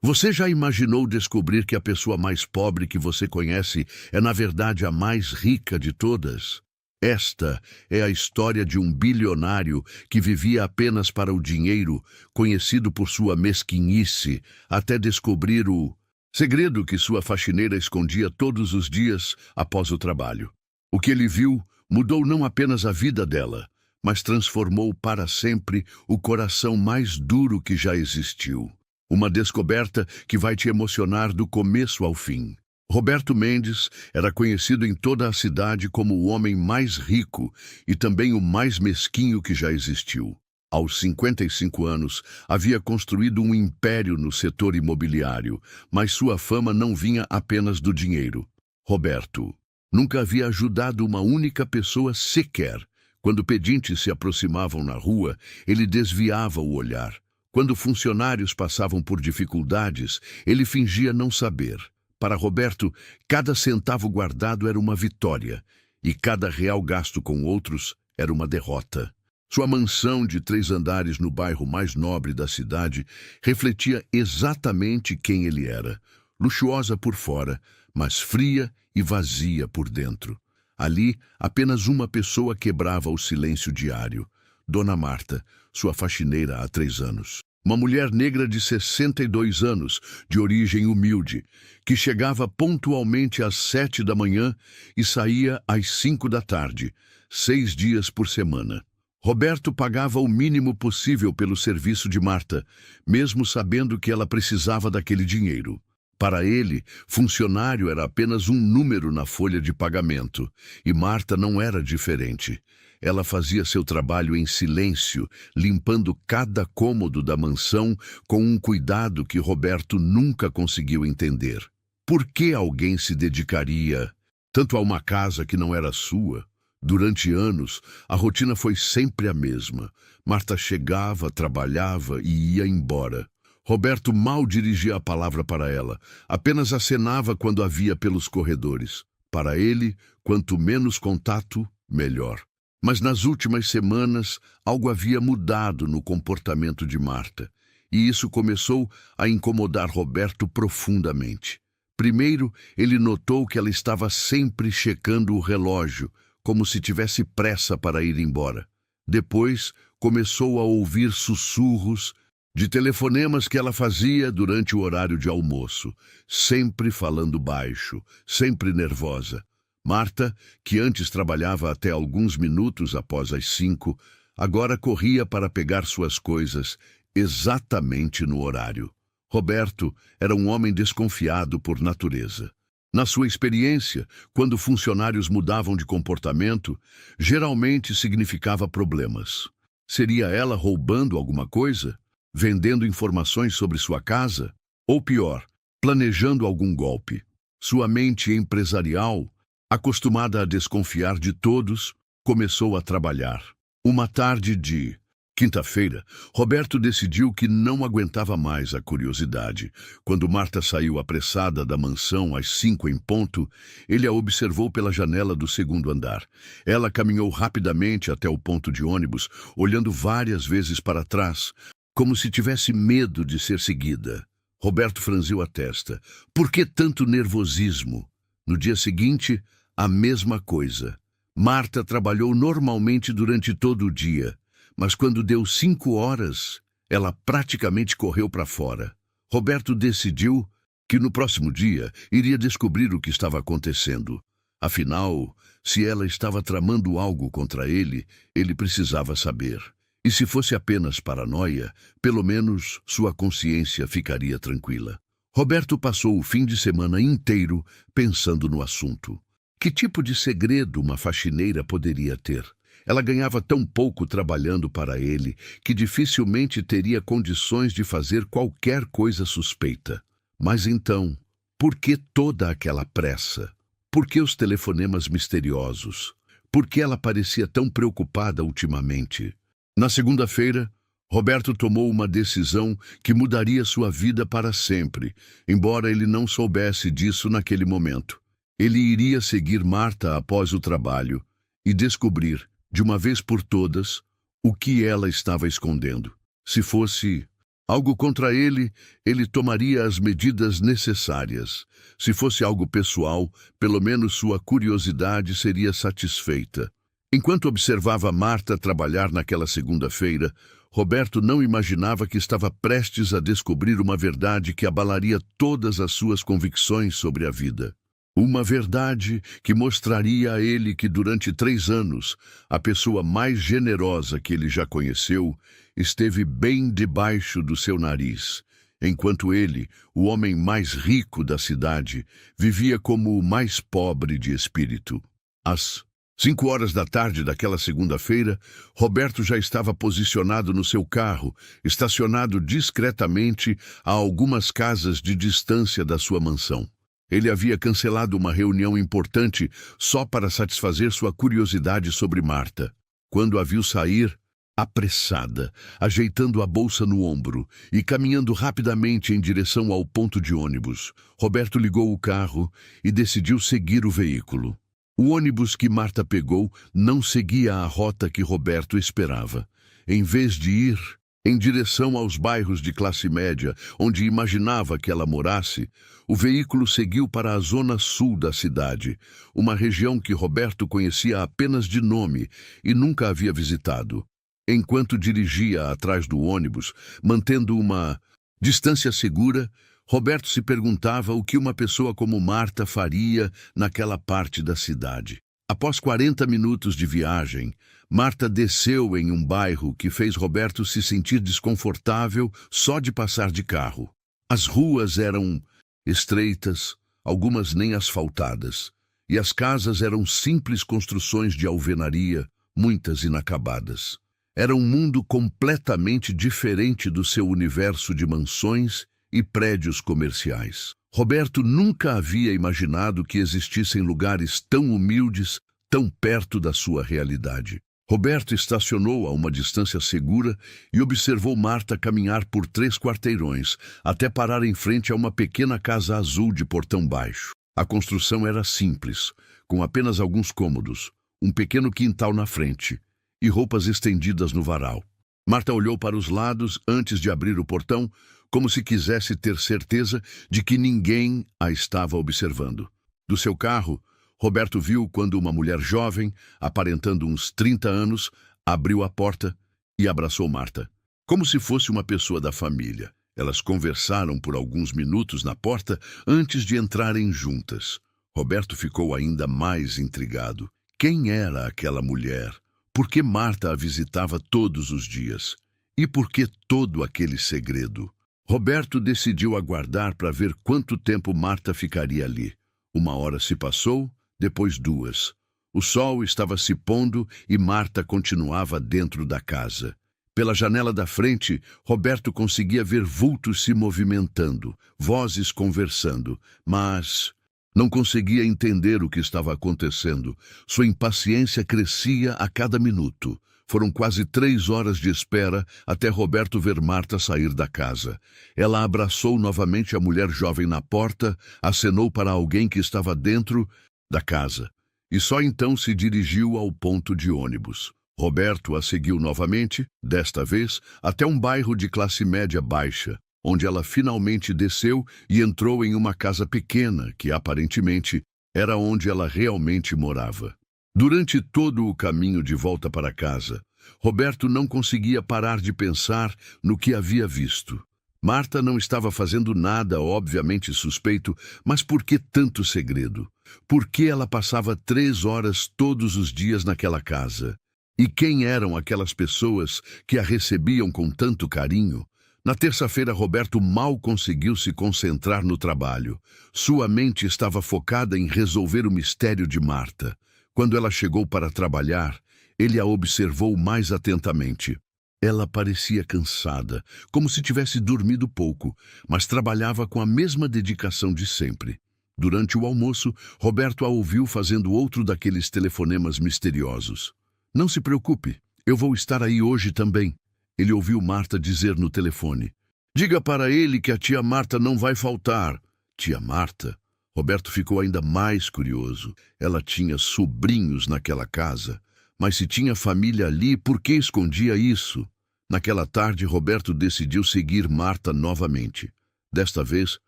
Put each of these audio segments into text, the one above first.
Você já imaginou descobrir que a pessoa mais pobre que você conhece é, na verdade, a mais rica de todas? Esta é a história de um bilionário que vivia apenas para o dinheiro, conhecido por sua mesquinhice, até descobrir o segredo que sua faxineira escondia todos os dias após o trabalho. O que ele viu mudou não apenas a vida dela, mas transformou para sempre o coração mais duro que já existiu. Uma descoberta que vai te emocionar do começo ao fim. Roberto Mendes era conhecido em toda a cidade como o homem mais rico e também o mais mesquinho que já existiu. Aos 55 anos, havia construído um império no setor imobiliário, mas sua fama não vinha apenas do dinheiro. Roberto nunca havia ajudado uma única pessoa sequer. Quando pedintes se aproximavam na rua, ele desviava o olhar. Quando funcionários passavam por dificuldades, ele fingia não saber. Para Roberto, cada centavo guardado era uma vitória, e cada real gasto com outros era uma derrota. Sua mansão de 3 andares no bairro mais nobre da cidade refletia exatamente quem ele era. Luxuosa por fora, mas fria e vazia por dentro. Ali, apenas uma pessoa quebrava o silêncio diário. Dona Marta, sua faxineira há 3 anos. Uma mulher negra de 62 anos, de origem humilde, que chegava pontualmente às 7 da manhã e saía às 5 da tarde, 6 dias por semana. Roberto pagava o mínimo possível pelo serviço de Marta, mesmo sabendo que ela precisava daquele dinheiro. Para ele, funcionário era apenas um número na folha de pagamento, e Marta não era diferente. Ela fazia seu trabalho em silêncio, limpando cada cômodo da mansão com um cuidado que Roberto nunca conseguiu entender. Por que alguém se dedicaria tanto a uma casa que não era sua? Durante anos, a rotina foi sempre a mesma. Marta chegava, trabalhava e ia embora. Roberto mal dirigia a palavra para ela, apenas acenava quando a via pelos corredores. Para ele, quanto menos contato, melhor. Mas nas últimas semanas, algo havia mudado no comportamento de Marta, e isso começou a incomodar Roberto profundamente. Primeiro, ele notou que ela estava sempre checando o relógio, como se tivesse pressa para ir embora. Depois, começou a ouvir sussurros de telefonemas que ela fazia durante o horário de almoço, sempre falando baixo, sempre nervosa. Marta, que antes trabalhava até alguns minutos após as 5, agora corria para pegar suas coisas exatamente no horário. Roberto era um homem desconfiado por natureza. Na sua experiência, quando funcionários mudavam de comportamento, geralmente significava problemas. Seria ela roubando alguma coisa? Vendendo informações sobre sua casa? Ou pior, planejando algum golpe? Sua mente empresarial, acostumada a desconfiar de todos, começou a trabalhar. Uma tarde de quinta-feira, Roberto decidiu que não aguentava mais a curiosidade. Quando Marta saiu apressada da mansão às 5 em ponto, ele a observou pela janela do 2º andar. Ela caminhou rapidamente até o ponto de ônibus, olhando várias vezes para trás, como se tivesse medo de ser seguida. Roberto franziu a testa. Por que tanto nervosismo? No dia seguinte, a mesma coisa. Marta trabalhou normalmente durante todo o dia, mas quando deu 5 horas, ela praticamente correu para fora. Roberto decidiu que no próximo dia iria descobrir o que estava acontecendo. Afinal, se ela estava tramando algo contra ele, ele precisava saber. E se fosse apenas paranoia, pelo menos sua consciência ficaria tranquila. Roberto passou o fim de semana inteiro pensando no assunto. Que tipo de segredo uma faxineira poderia ter? Ela ganhava tão pouco trabalhando para ele que dificilmente teria condições de fazer qualquer coisa suspeita. Mas então, por que toda aquela pressa? Por que os telefonemas misteriosos? Por que ela parecia tão preocupada ultimamente? Na segunda-feira, Roberto tomou uma decisão que mudaria sua vida para sempre, embora ele não soubesse disso naquele momento. Ele iria seguir Marta após o trabalho e descobrir, de uma vez por todas, o que ela estava escondendo. Se fosse Algo contra ele, ele tomaria as medidas necessárias. Se fosse algo pessoal, pelo menos sua curiosidade seria satisfeita. Enquanto observava Marta trabalhar naquela segunda-feira, Roberto não imaginava que estava prestes a descobrir uma verdade que abalaria todas as suas convicções sobre a vida. Uma verdade que mostraria a ele que durante 3 anos, a pessoa mais generosa que ele já conheceu, esteve bem debaixo do seu nariz, enquanto ele, o homem mais rico da cidade, vivia como o mais pobre de espírito. Às 5 horas da tarde daquela segunda-feira, Roberto já estava posicionado no seu carro, estacionado discretamente a algumas casas de distância da sua mansão. Ele havia cancelado uma reunião importante só para satisfazer sua curiosidade sobre Marta. Quando a viu sair, apressada, ajeitando a bolsa no ombro e caminhando rapidamente em direção ao ponto de ônibus, Roberto ligou o carro e decidiu seguir o veículo. O ônibus que Marta pegou não seguia a rota que Roberto esperava. Em vez de ir em direção aos bairros de classe média, onde imaginava que ela morasse, o veículo seguiu para a zona sul da cidade, uma região que Roberto conhecia apenas de nome e nunca havia visitado. Enquanto dirigia atrás do ônibus, mantendo uma distância segura, Roberto se perguntava o que uma pessoa como Marta faria naquela parte da cidade. Após 40 minutos de viagem, Marta desceu em um bairro que fez Roberto se sentir desconfortável só de passar de carro. As ruas eram estreitas, algumas nem asfaltadas, e as casas eram simples construções de alvenaria, muitas inacabadas. Era um mundo completamente diferente do seu universo de mansões e prédios comerciais. Roberto nunca havia imaginado que existissem lugares tão humildes, tão perto da sua realidade. Roberto estacionou a uma distância segura e observou Marta caminhar por 3 quarteirões, até parar em frente a uma pequena casa azul de portão baixo. A construção era simples, com apenas alguns cômodos, um pequeno quintal na frente e roupas estendidas no varal. Marta olhou para os lados antes de abrir o portão, como se quisesse ter certeza de que ninguém a estava observando. Do seu carro, Roberto viu quando uma mulher jovem, aparentando uns 30 anos, abriu a porta e abraçou Marta, como se fosse uma pessoa da família. Elas conversaram por alguns minutos na porta antes de entrarem juntas. Roberto ficou ainda mais intrigado. Quem era aquela mulher? Por que Marta a visitava todos os dias? E por que todo aquele segredo? Roberto decidiu aguardar para ver quanto tempo Marta ficaria ali. 1 hora se passou, depois 2. O sol estava se pondo e Marta continuava dentro da casa. Pela janela da frente, Roberto conseguia ver vultos se movimentando, vozes conversando, mas não conseguia entender o que estava acontecendo. Sua impaciência crescia a cada minuto. Foram quase 3 horas de espera até Roberto ver Marta sair da casa. Ela abraçou novamente a mulher jovem na porta, acenou para alguém que estava dentro da casa e só então se dirigiu ao ponto de ônibus. Roberto a seguiu novamente, desta vez, até um bairro de classe média baixa, onde ela finalmente desceu e entrou em uma casa pequena que, aparentemente, era onde ela realmente morava. Durante todo o caminho de volta para casa, Roberto não conseguia parar de pensar no que havia visto. Marta não estava fazendo nada obviamente suspeito, mas por que tanto segredo? Por que ela passava 3 horas todos os dias naquela casa? E quem eram aquelas pessoas que a recebiam com tanto carinho? Na terça-feira, Roberto mal conseguiu se concentrar no trabalho. Sua mente estava focada em resolver o mistério de Marta. Quando ela chegou para trabalhar, ele a observou mais atentamente. Ela parecia cansada, como se tivesse dormido pouco, mas trabalhava com a mesma dedicação de sempre. Durante o almoço, Roberto a ouviu fazendo outro daqueles telefonemas misteriosos. "Não se preocupe, eu vou estar aí hoje também", ele ouviu Marta dizer no telefone. "Diga para ele que a tia Marta não vai faltar." Tia Marta? Roberto ficou ainda mais curioso. Ela tinha sobrinhos naquela casa. Mas se tinha família ali, por que escondia isso? Naquela tarde, Roberto decidiu seguir Marta novamente. Desta vez,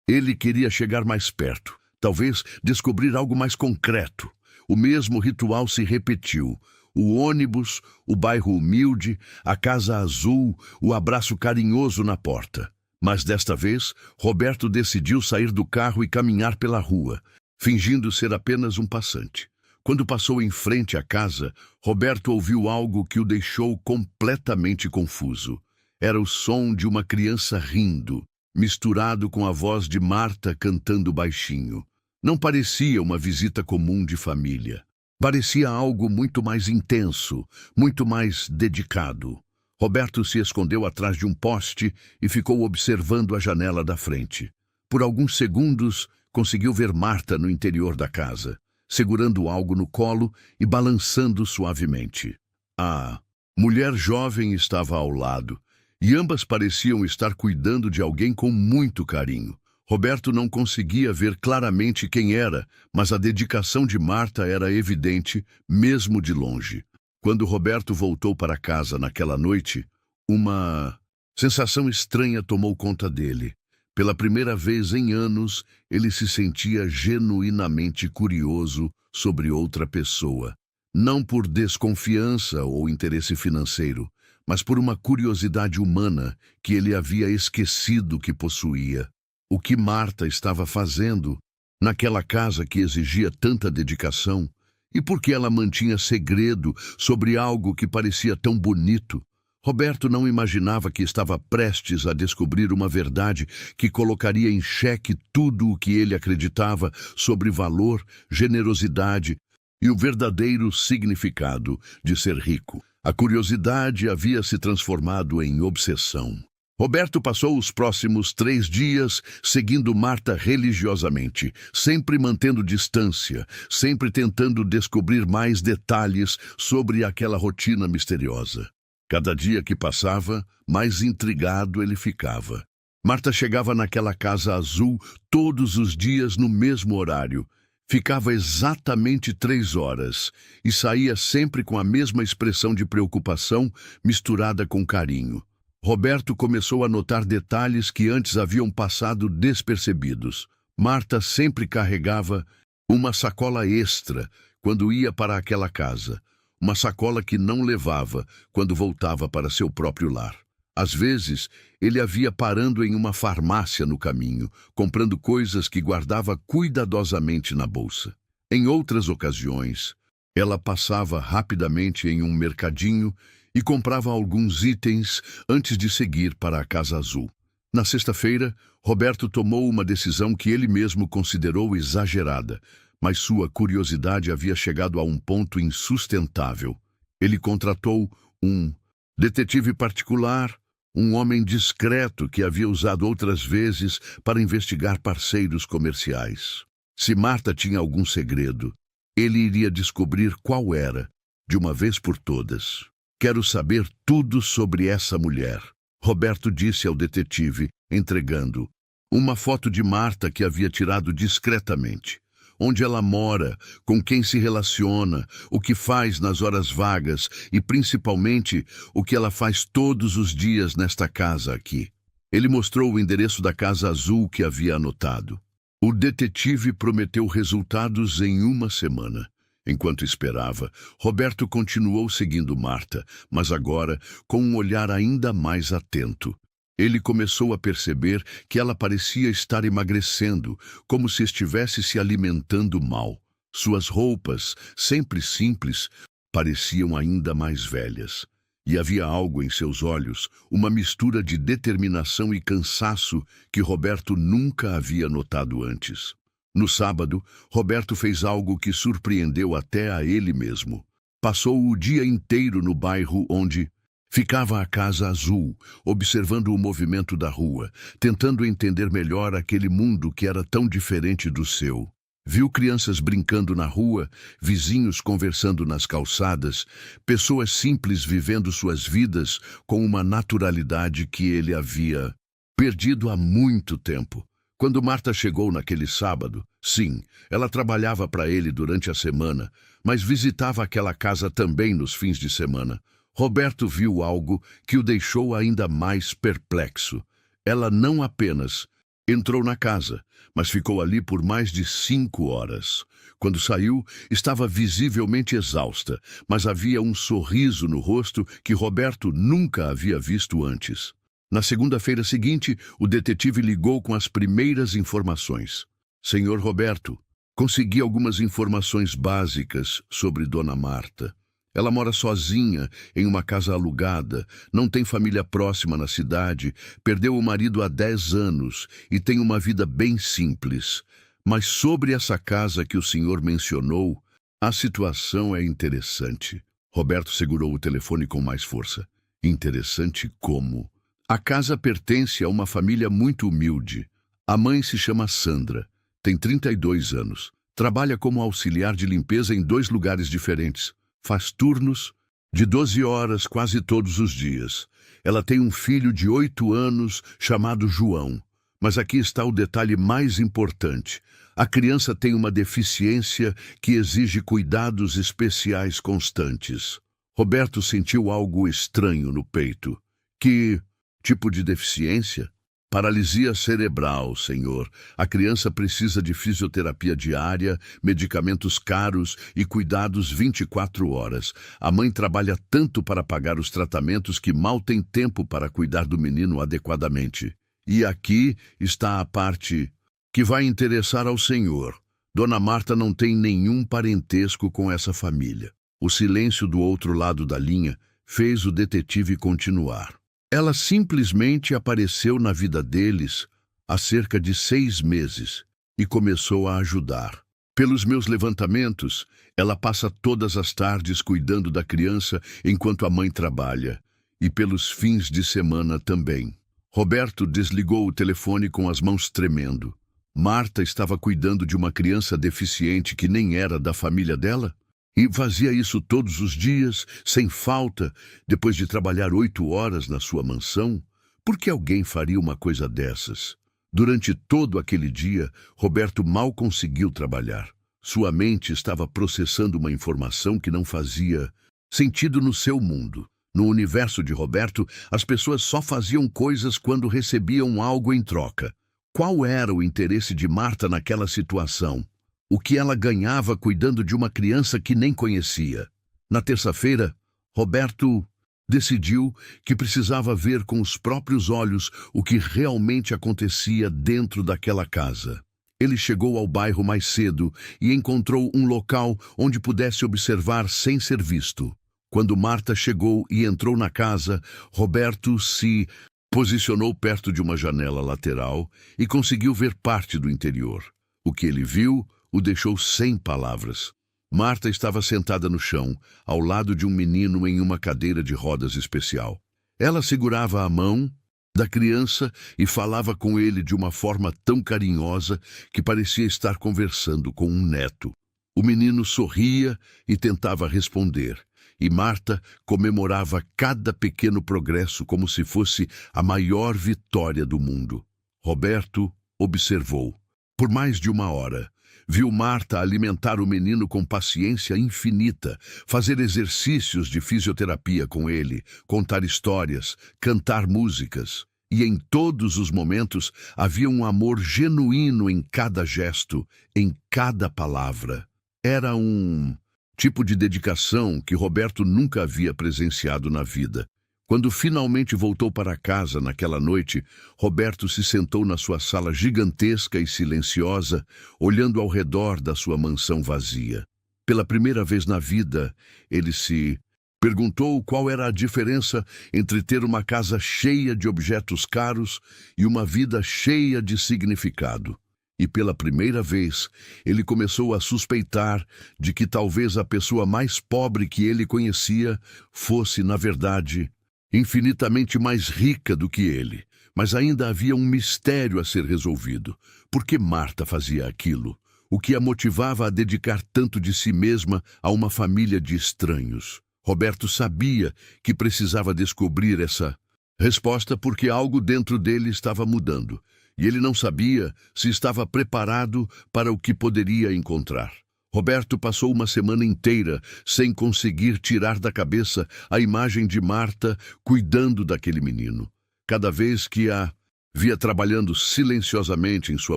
ele queria chegar mais perto, talvez descobrir algo mais concreto. O mesmo ritual se repetiu. O ônibus, o bairro humilde, a casa azul, o abraço carinhoso na porta. Mas desta vez, Roberto decidiu sair do carro e caminhar pela rua, fingindo ser apenas um passante. Quando passou em frente à casa, Roberto ouviu algo que o deixou completamente confuso. Era o som de uma criança rindo, misturado com a voz de Marta cantando baixinho. Não parecia uma visita comum de família. Parecia algo muito mais intenso, muito mais dedicado. Roberto se escondeu atrás de um poste e ficou observando a janela da frente. Por alguns segundos, conseguiu ver Marta no interior da casa, segurando algo no colo e balançando suavemente. A mulher jovem estava ao lado, e ambas pareciam estar cuidando de alguém com muito carinho. Roberto não conseguia ver claramente quem era, mas a dedicação de Marta era evidente, mesmo de longe. Quando Roberto voltou para casa naquela noite, uma sensação estranha tomou conta dele. Pela primeira vez em anos, ele se sentia genuinamente curioso sobre outra pessoa. Não por desconfiança ou interesse financeiro, mas por uma curiosidade humana que ele havia esquecido que possuía. O que Marta estava fazendo naquela casa que exigia tanta dedicação? E por que ela mantinha segredo sobre algo que parecia tão bonito? Roberto não imaginava que estava prestes a descobrir uma verdade que colocaria em xeque tudo o que ele acreditava sobre valor, generosidade e o verdadeiro significado de ser rico. A curiosidade havia se transformado em obsessão. Roberto passou os próximos 3 dias seguindo Marta religiosamente, sempre mantendo distância, sempre tentando descobrir mais detalhes sobre aquela rotina misteriosa. Cada dia que passava, mais intrigado ele ficava. Marta chegava naquela casa azul todos os dias no mesmo horário. Ficava exatamente 3 horas e saía sempre com a mesma expressão de preocupação misturada com carinho. Roberto começou a notar detalhes que antes haviam passado despercebidos. Marta sempre carregava uma sacola extra quando ia para aquela casa, uma sacola que não levava quando voltava para seu próprio lar. Às vezes, ele a via parando em uma farmácia no caminho, comprando coisas que guardava cuidadosamente na bolsa. Em outras ocasiões, ela passava rapidamente em um mercadinho e comprava alguns itens antes de seguir para a Casa Azul. Na sexta-feira, Roberto tomou uma decisão que ele mesmo considerou exagerada, mas sua curiosidade havia chegado a um ponto insustentável. Ele contratou um detetive particular, um homem discreto que havia usado outras vezes para investigar parceiros comerciais. Se Marta tinha algum segredo, ele iria descobrir qual era, de uma vez por todas. Quero saber tudo sobre essa mulher, Roberto disse ao detetive, entregando uma foto de Marta que havia tirado discretamente. Onde ela mora, com quem se relaciona, o que faz nas horas vagas e, principalmente, o que ela faz todos os dias nesta casa aqui. Ele mostrou o endereço da Casa Azul que havia anotado. O detetive prometeu resultados em 1 semana. Enquanto esperava, Roberto continuou seguindo Marta, mas agora com um olhar ainda mais atento. Ele começou a perceber que ela parecia estar emagrecendo, como se estivesse se alimentando mal. Suas roupas, sempre simples, pareciam ainda mais velhas. E havia algo em seus olhos, uma mistura de determinação e cansaço que Roberto nunca havia notado antes. No sábado, Roberto fez algo que surpreendeu até a ele mesmo. Passou o dia inteiro no bairro onde ficava a Casa Azul, observando o movimento da rua, tentando entender melhor aquele mundo que era tão diferente do seu. Viu crianças brincando na rua, vizinhos conversando nas calçadas, pessoas simples vivendo suas vidas com uma naturalidade que ele havia perdido há muito tempo. Quando Marta chegou naquele sábado, sim, ela trabalhava para ele durante a semana, mas visitava aquela casa também nos fins de semana. Roberto viu algo que o deixou ainda mais perplexo. Ela não apenas entrou na casa, mas ficou ali por mais de 5 horas. Quando saiu, estava visivelmente exausta, mas havia um sorriso no rosto que Roberto nunca havia visto antes. Na segunda-feira seguinte, o detetive ligou com as primeiras informações. Senhor Roberto, consegui algumas informações básicas sobre Dona Marta. Ela mora sozinha em uma casa alugada, não tem família próxima na cidade, perdeu o marido há 10 anos e tem uma vida bem simples. Mas sobre essa casa que o senhor mencionou, a situação é interessante. Roberto segurou o telefone com mais força. Interessante como? A casa pertence a uma família muito humilde. A mãe se chama Sandra, tem 32 anos, trabalha como auxiliar de limpeza em 2 lugares diferentes. Faz turnos de 12 horas quase todos os dias. Ela tem um filho de 8 anos chamado João. Mas aqui está o detalhe mais importante. A criança tem uma deficiência que exige cuidados especiais constantes. Roberto sentiu algo estranho no peito. Que tipo de deficiência? Paralisia cerebral, senhor. A criança precisa de fisioterapia diária, medicamentos caros e cuidados 24 horas. A mãe trabalha tanto para pagar os tratamentos que mal tem tempo para cuidar do menino adequadamente. E aqui está a parte que vai interessar ao senhor. Dona Marta não tem nenhum parentesco com essa família. O silêncio do outro lado da linha fez o detetive continuar. Ela simplesmente apareceu na vida deles há cerca de 6 meses e começou a ajudar. Pelos meus levantamentos, ela passa todas as tardes cuidando da criança enquanto a mãe trabalha, e pelos fins de semana também. Roberto desligou o telefone com as mãos tremendo. Marta estava cuidando de uma criança deficiente que nem era da família dela? E fazia isso todos os dias, sem falta, depois de trabalhar 8 horas na sua mansão? Por que alguém faria uma coisa dessas? Durante todo aquele dia, Roberto mal conseguiu trabalhar. Sua mente estava processando uma informação que não fazia sentido no seu mundo. No universo de Roberto, as pessoas só faziam coisas quando recebiam algo em troca. Qual era o interesse de Marta naquela situação? O que ela ganhava cuidando de uma criança que nem conhecia? Na terça-feira, Roberto decidiu que precisava ver com os próprios olhos o que realmente acontecia dentro daquela casa. Ele chegou ao bairro mais cedo e encontrou um local onde pudesse observar sem ser visto. Quando Marta chegou e entrou na casa, Roberto se posicionou perto de uma janela lateral e conseguiu ver parte do interior. O que ele viu o deixou sem palavras. Marta estava sentada no chão, ao lado de um menino em uma cadeira de rodas especial. Ela segurava a mão da criança e falava com ele de uma forma tão carinhosa que parecia estar conversando com um neto. O menino sorria e tentava responder, e Marta comemorava cada pequeno progresso como se fosse a maior vitória do mundo. Roberto observou. Por mais de 1 hora, viu Marta alimentar o menino com paciência infinita, fazer exercícios de fisioterapia com ele, contar histórias, cantar músicas. E em todos os momentos havia um amor genuíno em cada gesto, em cada palavra. Era um tipo de dedicação que Roberto nunca havia presenciado na vida. Quando finalmente voltou para casa naquela noite, Roberto se sentou na sua sala gigantesca e silenciosa, olhando ao redor da sua mansão vazia. Pela primeira vez na vida, ele se perguntou qual era a diferença entre ter uma casa cheia de objetos caros e uma vida cheia de significado. E pela primeira vez, ele começou a suspeitar de que talvez a pessoa mais pobre que ele conhecia fosse, na verdade, infinitamente mais rica do que ele. Mas ainda havia um mistério a ser resolvido. Por que Marta fazia aquilo? O que a motivava a dedicar tanto de si mesma a uma família de estranhos? Roberto sabia que precisava descobrir essa resposta porque algo dentro dele estava mudando, e ele não sabia se estava preparado para o que poderia encontrar. Roberto passou uma semana inteira sem conseguir tirar da cabeça a imagem de Marta cuidando daquele menino. Cada vez que a via trabalhando silenciosamente em sua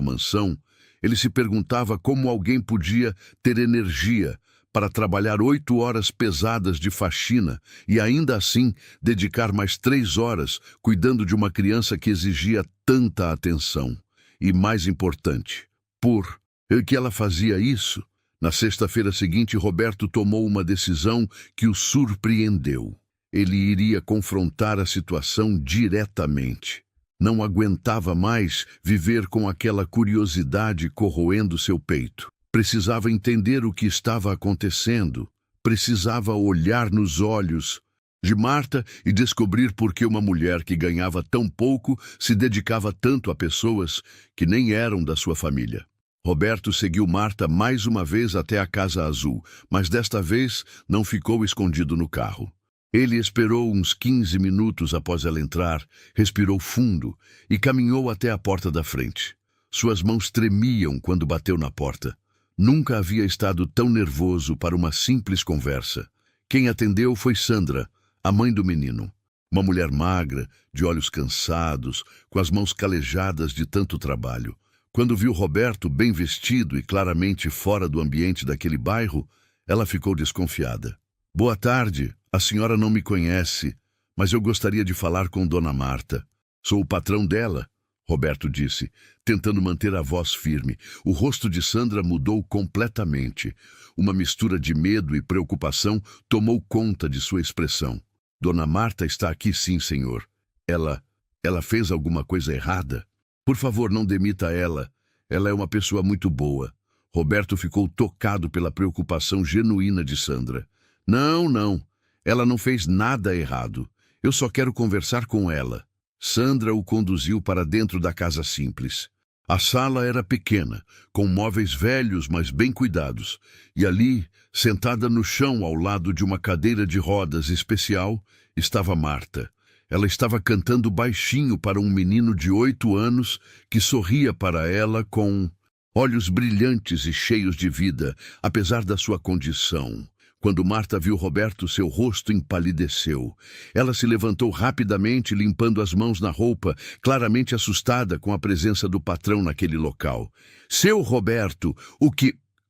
mansão, ele se perguntava como alguém podia ter energia para trabalhar 8 horas pesadas de faxina e ainda assim dedicar mais 3 horas cuidando de uma criança que exigia tanta atenção. E mais importante, por que ela fazia isso? Na sexta-feira seguinte, Roberto tomou uma decisão que o surpreendeu. Ele iria confrontar a situação diretamente. Não aguentava mais viver com aquela curiosidade corroendo seu peito. Precisava entender o que estava acontecendo. Precisava olhar nos olhos de Marta e descobrir por que uma mulher que ganhava tão pouco se dedicava tanto a pessoas que nem eram da sua família. Roberto seguiu Marta mais uma vez até a Casa Azul, mas desta vez não ficou escondido no carro. Ele esperou uns 15 minutos após ela entrar, respirou fundo e caminhou até a porta da frente. Suas mãos tremiam quando bateu na porta. Nunca havia estado tão nervoso para uma simples conversa. Quem atendeu foi Sandra, a mãe do menino. Uma mulher magra, de olhos cansados, com as mãos calejadas de tanto trabalho. Quando viu Roberto bem vestido e claramente fora do ambiente daquele bairro, ela ficou desconfiada. "Boa tarde, a senhora não me conhece, mas eu gostaria de falar com Dona Marta. Sou o patrão dela", Roberto disse, tentando manter a voz firme. O rosto de Sandra mudou completamente. Uma mistura de medo e preocupação tomou conta de sua expressão. "Dona Marta está aqui sim, senhor. Ela fez alguma coisa errada? Por favor, não demita ela. Ela é uma pessoa muito boa." Roberto ficou tocado pela preocupação genuína de Sandra. Não. Ela não fez nada errado. Eu só quero conversar com ela." Sandra o conduziu para dentro da casa simples. A sala era pequena, com móveis velhos, mas bem cuidados. E ali, sentada no chão ao lado de uma cadeira de rodas especial, estava Marta. Ela estava cantando baixinho para um menino de 8 anos que sorria para ela com olhos brilhantes e cheios de vida, apesar da sua condição. Quando Marta viu Roberto, seu rosto empalideceu. Ela se levantou rapidamente, limpando as mãos na roupa, claramente assustada com a presença do patrão naquele local. "Seu Roberto,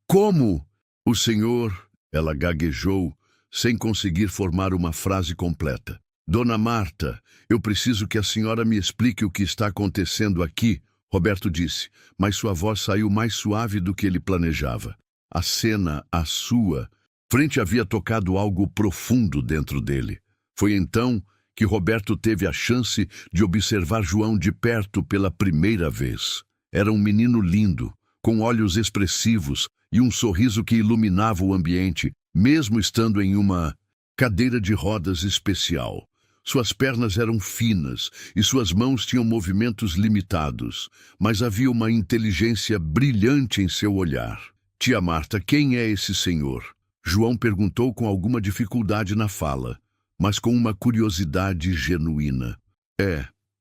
Como? O senhor..." Ela gaguejou, sem conseguir formar uma frase completa. "Dona Marta, eu preciso que a senhora me explique o que está acontecendo aqui", Roberto disse, mas sua voz saiu mais suave do que ele planejava. A cena, a sua frente havia tocado algo profundo dentro dele. Foi então que Roberto teve a chance de observar João de perto pela primeira vez. Era um menino lindo, com olhos expressivos e um sorriso que iluminava o ambiente, mesmo estando em uma cadeira de rodas especial. Suas pernas eram finas e suas mãos tinham movimentos limitados, mas havia uma inteligência brilhante em seu olhar. "Tia Marta, quem é esse senhor?" João perguntou com alguma dificuldade na fala, mas com uma curiosidade genuína.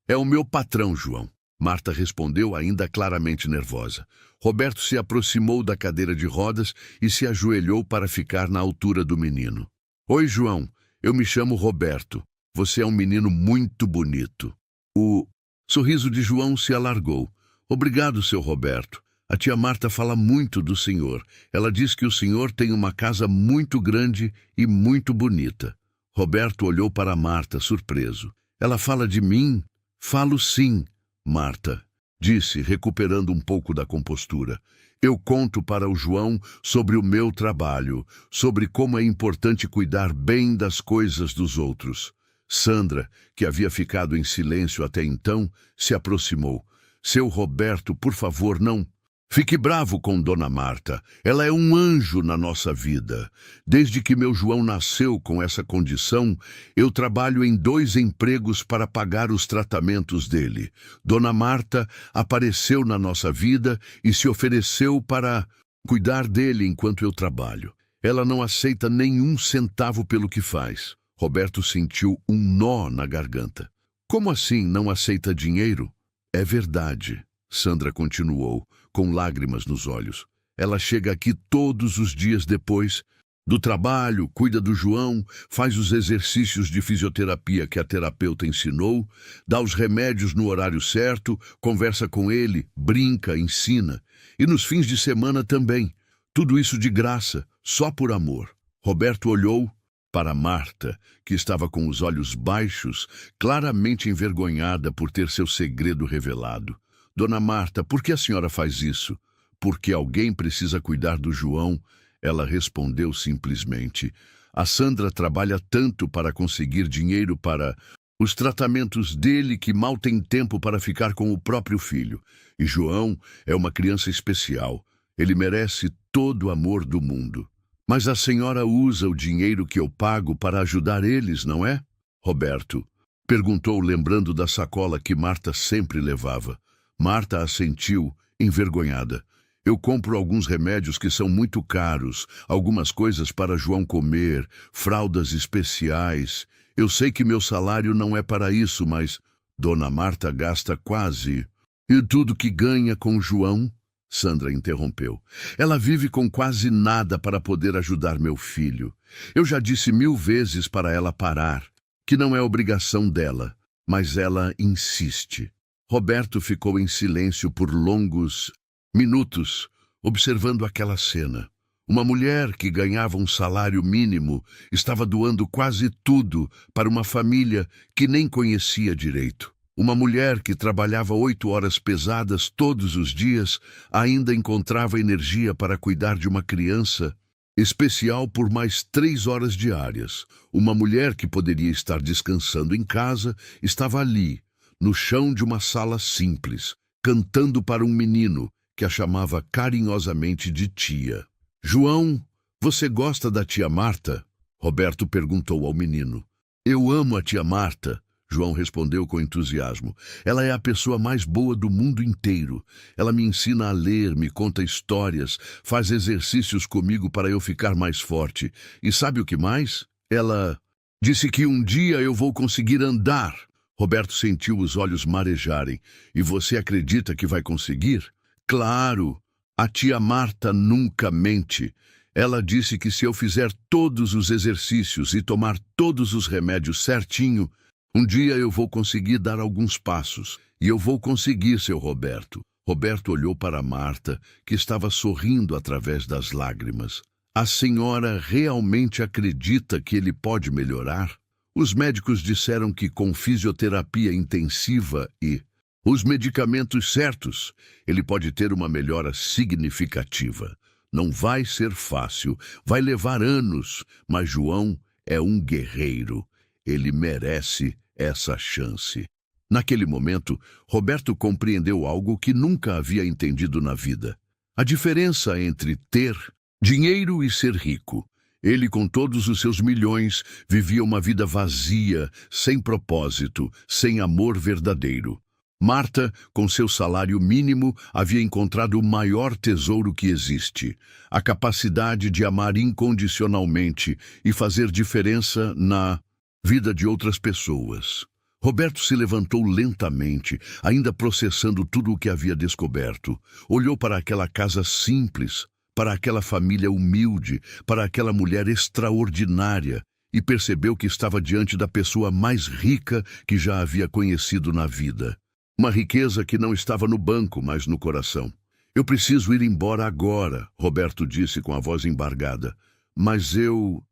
É o meu patrão, João." Marta respondeu, ainda claramente nervosa. Roberto se aproximou da cadeira de rodas e se ajoelhou para ficar na altura do menino. "Oi, João. Eu me chamo Roberto. Você é um menino muito bonito." O sorriso de João se alargou. "Obrigado, seu Roberto. A tia Marta fala muito do senhor. Ela diz que o senhor tem uma casa muito grande e muito bonita." Roberto olhou para Marta, surpreso. "Ela fala de mim?" "Falo sim, Marta", disse, recuperando um pouco da compostura. "Eu conto para o João sobre o meu trabalho, sobre como é importante cuidar bem das coisas dos outros." Sandra, que havia ficado em silêncio até então, se aproximou. "Seu Roberto, por favor, não fique bravo com Dona Marta. Ela é um anjo na nossa vida. Desde que meu João nasceu com essa condição, eu trabalho em 2 empregos para pagar os tratamentos dele. Dona Marta apareceu na nossa vida e se ofereceu para cuidar dele enquanto eu trabalho. Ela não aceita nenhum centavo pelo que faz." Roberto sentiu um nó na garganta. "Como assim não aceita dinheiro?" "É verdade", Sandra continuou, com lágrimas nos olhos. Ela chega aqui todos os dias depois do trabalho, cuida do João, faz os exercícios de fisioterapia que a terapeuta ensinou, dá os remédios no horário certo, conversa com ele, brinca, ensina. E nos fins de semana também. Tudo isso de graça, só por amor. Roberto olhou para Marta, que estava com os olhos baixos, claramente envergonhada por ter seu segredo revelado. Dona Marta, por que a senhora faz isso? Porque alguém precisa cuidar do João. Ela respondeu simplesmente. A Sandra trabalha tanto para conseguir dinheiro para os tratamentos dele que mal tem tempo para ficar com o próprio filho. E João é uma criança especial. Ele merece todo o amor do mundo. Mas a senhora usa o dinheiro que eu pago para ajudar eles, não é? Roberto perguntou, lembrando da sacola que Marta sempre levava. Marta assentiu, envergonhada. Eu compro alguns remédios que são muito caros, algumas coisas para João comer, fraldas especiais. Eu sei que meu salário não é para isso, mas Dona Marta gasta quase. E tudo que ganha com João? Sandra interrompeu. Ela vive com quase nada para poder ajudar meu filho. Eu já disse 1000 vezes para ela parar, que não é obrigação dela, mas ela insiste. Roberto ficou em silêncio por longos minutos, observando aquela cena. Uma mulher que ganhava um salário mínimo estava doando quase tudo para uma família que nem conhecia direito. Uma mulher que trabalhava 8 horas pesadas todos os dias ainda encontrava energia para cuidar de uma criança especial por mais 3 horas diárias. Uma mulher que poderia estar descansando em casa estava ali, no chão de uma sala simples, cantando para um menino que a chamava carinhosamente de tia. João, você gosta da tia Marta? Roberto perguntou ao menino. Eu amo a tia Marta, João respondeu com entusiasmo. Ela é a pessoa mais boa do mundo inteiro. Ela me ensina a ler, me conta histórias, faz exercícios comigo para eu ficar mais forte. E sabe o que mais? Ela disse que um dia eu vou conseguir andar. Roberto sentiu os olhos marejarem. E você acredita que vai conseguir? Claro, a tia Marta nunca mente. Ela disse que se eu fizer todos os exercícios e tomar todos os remédios certinho, um dia eu vou conseguir dar alguns passos. E eu vou conseguir, seu Roberto. Roberto olhou para Marta, que estava sorrindo através das lágrimas. A senhora realmente acredita que ele pode melhorar? Os médicos disseram que com fisioterapia intensiva e os medicamentos certos, ele pode ter uma melhora significativa. Não vai ser fácil, vai levar anos, mas João é um guerreiro. Ele merece essa chance. Naquele momento, Roberto compreendeu algo que nunca havia entendido na vida. A diferença entre ter dinheiro e ser rico. Ele, com todos os seus milhões, vivia uma vida vazia, sem propósito, sem amor verdadeiro. Marta, com seu salário mínimo, havia encontrado o maior tesouro que existe, a capacidade de amar incondicionalmente e fazer diferença na vida de outras pessoas. Roberto se levantou lentamente, ainda processando tudo o que havia descoberto. Olhou para aquela casa simples, para aquela família humilde, para aquela mulher extraordinária, e percebeu que estava diante da pessoa mais rica que já havia conhecido na vida. Uma riqueza que não estava no banco, mas no coração. Eu preciso ir embora agora, Roberto disse com a voz embargada. Mas eu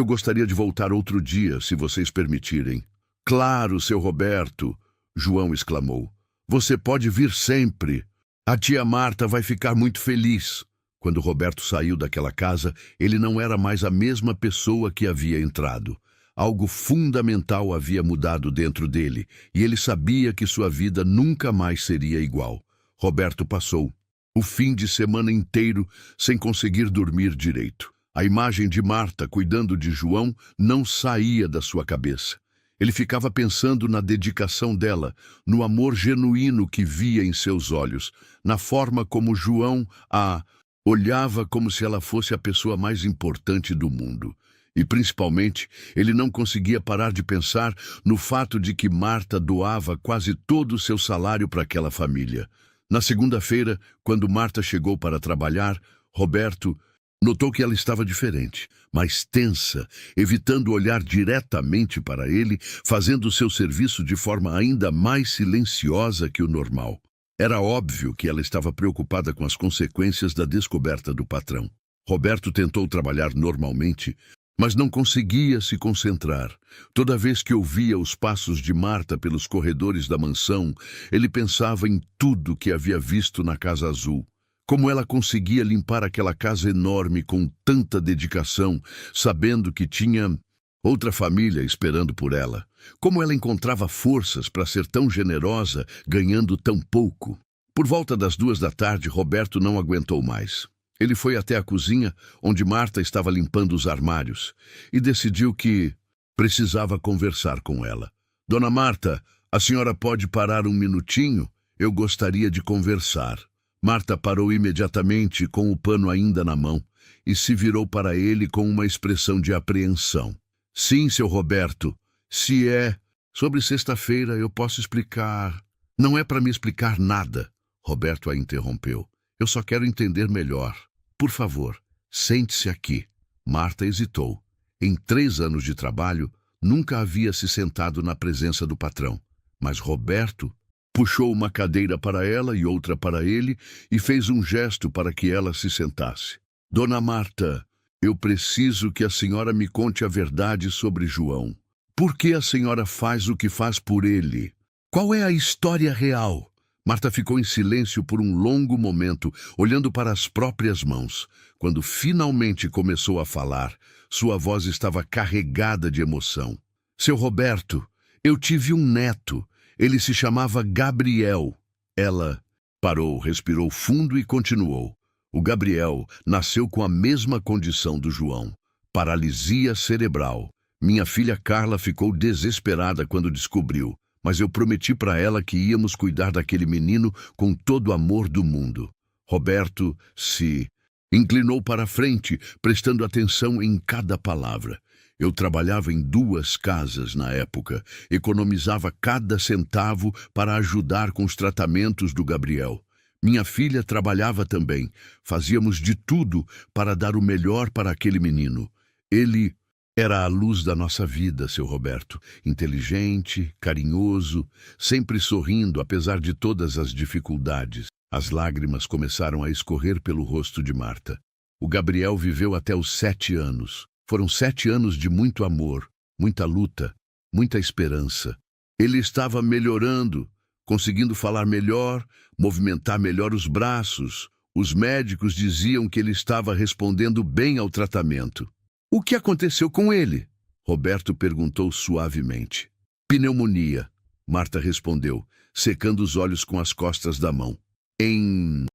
gostaria de voltar outro dia, se vocês permitirem. Claro, seu Roberto, João exclamou. Você pode vir sempre. A tia Marta vai ficar muito feliz. Quando Roberto saiu daquela casa, ele não era mais a mesma pessoa que havia entrado. Algo fundamental havia mudado dentro dele, e ele sabia que sua vida nunca mais seria igual. Roberto passou o fim de semana inteiro sem conseguir dormir direito. A imagem de Marta cuidando de João não saía da sua cabeça. Ele ficava pensando na dedicação dela, no amor genuíno que via em seus olhos, na forma como João a olhava como se ela fosse a pessoa mais importante do mundo. E, principalmente, ele não conseguia parar de pensar no fato de que Marta doava quase todo o seu salário para aquela família. Na segunda-feira, quando Marta chegou para trabalhar, Roberto notou que ela estava diferente, mais tensa, evitando olhar diretamente para ele, fazendo seu serviço de forma ainda mais silenciosa que o normal. Era óbvio que ela estava preocupada com as consequências da descoberta do patrão. Roberto tentou trabalhar normalmente, mas não conseguia se concentrar. Toda vez que ouvia os passos de Marta pelos corredores da mansão, ele pensava em tudo que havia visto na Casa Azul. Como ela conseguia limpar aquela casa enorme com tanta dedicação, sabendo que tinha outra família esperando por ela. Como ela encontrava forças para ser tão generosa, ganhando tão pouco. Por volta das 2 da tarde, Roberto não aguentou mais. Ele foi até a cozinha, onde Marta estava limpando os armários, e decidiu que precisava conversar com ela. Dona Marta, a senhora pode parar um minutinho? Eu gostaria de conversar. Marta parou imediatamente, com o pano ainda na mão, e se virou para ele com uma expressão de apreensão. Sim, seu Roberto, se é sobre sexta-feira eu posso explicar. Não é para me explicar nada, Roberto a interrompeu. Eu só quero entender melhor. Por favor, sente-se aqui. Marta hesitou. Em 3 anos de trabalho, nunca havia se sentado na presença do patrão. Mas Roberto puxou uma cadeira para ela e outra para ele e fez um gesto para que ela se sentasse. Dona Marta, eu preciso que a senhora me conte a verdade sobre João. Por que a senhora faz o que faz por ele? Qual é a história real? Marta ficou em silêncio por um longo momento, olhando para as próprias mãos. Quando finalmente começou a falar, sua voz estava carregada de emoção. Seu Roberto, eu tive um neto. Ele se chamava Gabriel. Ela parou, respirou fundo e continuou. O Gabriel nasceu com a mesma condição do João, paralisia cerebral. Minha filha Carla ficou desesperada quando descobriu, mas eu prometi para ela que íamos cuidar daquele menino com todo o amor do mundo. Roberto se inclinou para a frente, prestando atenção em cada palavra. Eu trabalhava em 2 casas na época, economizava cada centavo para ajudar com os tratamentos do Gabriel. Minha filha trabalhava também. Fazíamos de tudo para dar o melhor para aquele menino. Ele era a luz da nossa vida, seu Roberto. Inteligente, carinhoso, sempre sorrindo apesar de todas as dificuldades. As lágrimas começaram a escorrer pelo rosto de Marta. O Gabriel viveu até os 7 anos. Foram 7 anos de muito amor, muita luta, muita esperança. Ele estava melhorando, conseguindo falar melhor, movimentar melhor os braços. Os médicos diziam que ele estava respondendo bem ao tratamento. O que aconteceu com ele? Roberto perguntou suavemente. Pneumonia, Marta respondeu, secando os olhos com as costas da mão. Em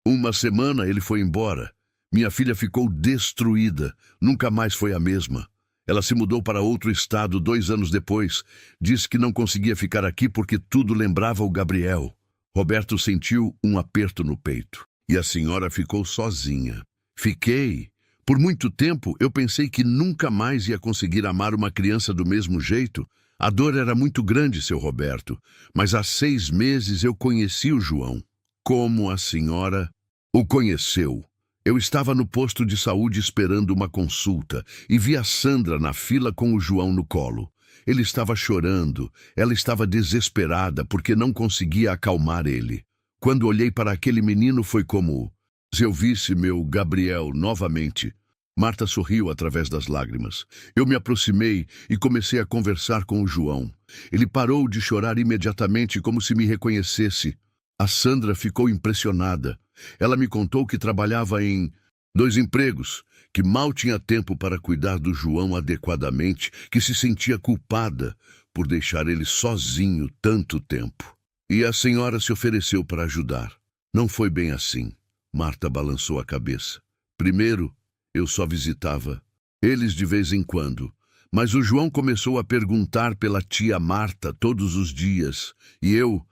1 semana ele foi embora. Minha filha ficou destruída, nunca mais foi a mesma. Ela se mudou para outro estado 2 anos depois. Disse que não conseguia ficar aqui porque tudo lembrava o Gabriel. Roberto sentiu um aperto no peito. E a senhora ficou sozinha. Fiquei. Por muito tempo eu pensei que nunca mais ia conseguir amar uma criança do mesmo jeito. A dor era muito grande, seu Roberto. Mas há 6 meses eu conheci o João. Como a senhora o conheceu? Eu estava no posto de saúde esperando uma consulta e vi a Sandra na fila com o João no colo. Ele estava chorando, ela estava desesperada porque não conseguia acalmar ele. Quando olhei para aquele menino foi como se eu visse meu Gabriel novamente. Marta sorriu através das lágrimas. Eu me aproximei e comecei a conversar com o João. Ele parou de chorar imediatamente como se me reconhecesse. A Sandra ficou impressionada. Ela me contou que trabalhava em 2 empregos, que mal tinha tempo para cuidar do João adequadamente, que se sentia culpada por deixar ele sozinho tanto tempo. E a senhora se ofereceu para ajudar. Não foi bem assim. Marta balançou a cabeça. Primeiro, eu só visitava eles de vez em quando, mas o João começou a perguntar pela tia Marta todos os dias, e eu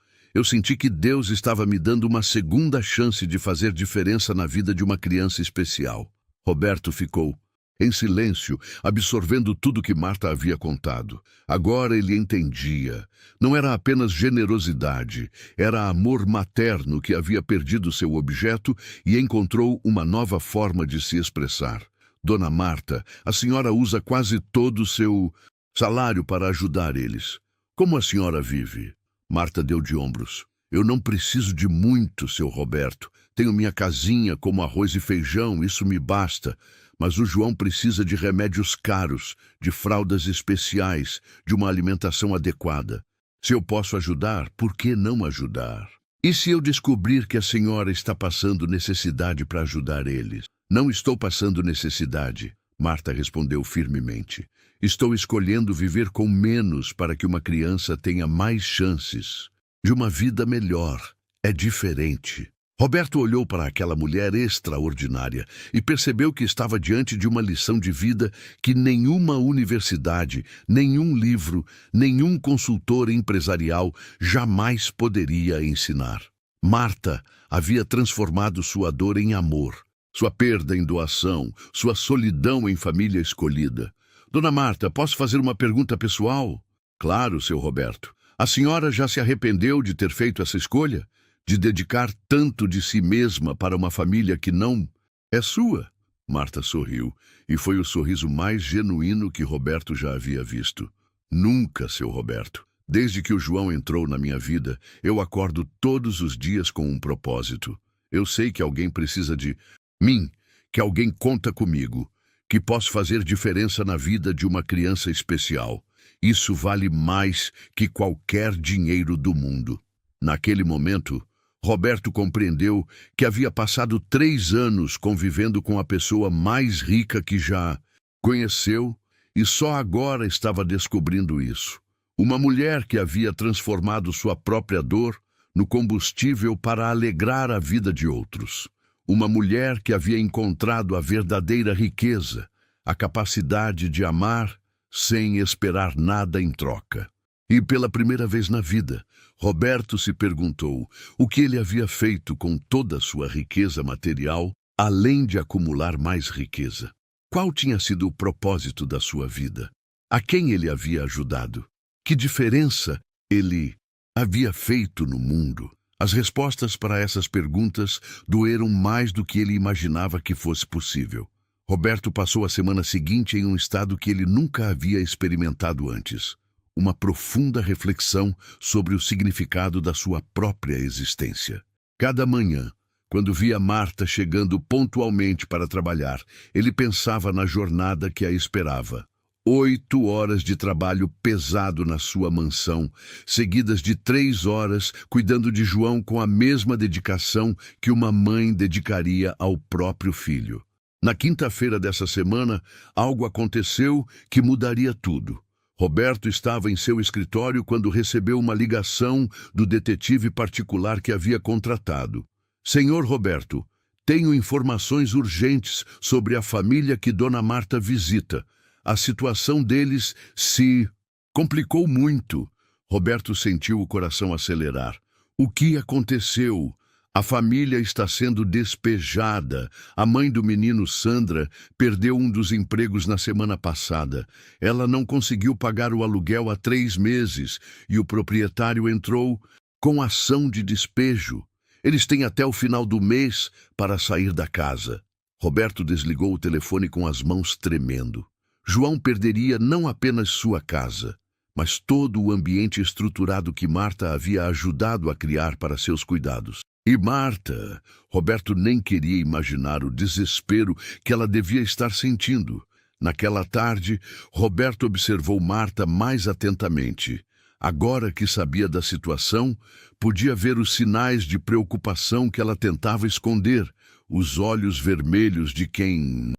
senti que Deus estava me dando uma segunda chance de fazer diferença na vida de uma criança especial. Roberto ficou em silêncio, absorvendo tudo que Marta havia contado. Agora ele entendia. Não era apenas generosidade, era amor materno que havia perdido seu objeto e encontrou uma nova forma de se expressar. Dona Marta, a senhora usa quase todo o seu salário para ajudar eles. Como a senhora vive? Marta deu de ombros. Eu não preciso de muito, seu Roberto. Tenho minha casinha como arroz e feijão, isso me basta. Mas o João precisa de remédios caros, de fraldas especiais, de uma alimentação adequada. Se eu posso ajudar, por que não ajudar? E se eu descobrir que a senhora está passando necessidade para ajudar eles? Não estou passando necessidade, Marta respondeu firmemente. Estou escolhendo viver com menos para que uma criança tenha mais chances de uma vida melhor. É diferente. Roberto olhou para aquela mulher extraordinária e percebeu que estava diante de uma lição de vida que nenhuma universidade, nenhum livro, nenhum consultor empresarial jamais poderia ensinar. Marta havia transformado sua dor em amor, sua perda em doação, sua solidão em família escolhida. Dona Marta, posso fazer uma pergunta pessoal? Claro, seu Roberto. A senhora já se arrependeu de ter feito essa escolha? De dedicar tanto de si mesma para uma família que não é sua? Marta sorriu, e foi o sorriso mais genuíno que Roberto já havia visto. Nunca, seu Roberto. Desde que o João entrou na minha vida, eu acordo todos os dias com um propósito. Eu sei que alguém precisa de mim, que alguém conta comigo, que posso fazer diferença na vida de uma criança especial. Isso vale mais que qualquer dinheiro do mundo. Naquele momento, Roberto compreendeu que havia passado 3 anos convivendo com a pessoa mais rica que já conheceu e só agora estava descobrindo isso. Uma mulher que havia transformado sua própria dor no combustível para alegrar a vida de outros. Uma mulher que havia encontrado a verdadeira riqueza, a capacidade de amar sem esperar nada em troca. E pela primeira vez na vida, Roberto se perguntou o que ele havia feito com toda a sua riqueza material, além de acumular mais riqueza. Qual tinha sido o propósito da sua vida? A quem ele havia ajudado? Que diferença ele havia feito no mundo? As respostas para essas perguntas doeram mais do que ele imaginava que fosse possível. Roberto passou a semana seguinte em um estado que ele nunca havia experimentado antes. Uma profunda reflexão sobre o significado da sua própria existência. Cada manhã, quando via Marta chegando pontualmente para trabalhar, ele pensava na jornada que a esperava. 8 horas de trabalho pesado na sua mansão, seguidas de 3 horas cuidando de João com a mesma dedicação que uma mãe dedicaria ao próprio filho. Na quinta-feira dessa semana, algo aconteceu que mudaria tudo. Roberto estava em seu escritório quando recebeu uma ligação do detetive particular que havia contratado. Senhor Roberto, tenho informações urgentes sobre a família que Dona Marta visita. A situação deles se complicou muito. Roberto sentiu o coração acelerar. O que aconteceu? A família está sendo despejada. A mãe do menino, Sandra, perdeu um dos empregos na semana passada. Ela não conseguiu pagar o aluguel há 3 meses e o proprietário entrou com ação de despejo. Eles têm até o final do mês para sair da casa. Roberto desligou o telefone com as mãos tremendo. João perderia não apenas sua casa, mas todo o ambiente estruturado que Marta havia ajudado a criar para seus cuidados. E Marta, Roberto nem queria imaginar o desespero que ela devia estar sentindo. Naquela tarde, Roberto observou Marta mais atentamente. Agora que sabia da situação, podia ver os sinais de preocupação que ela tentava esconder, os olhos vermelhos de quem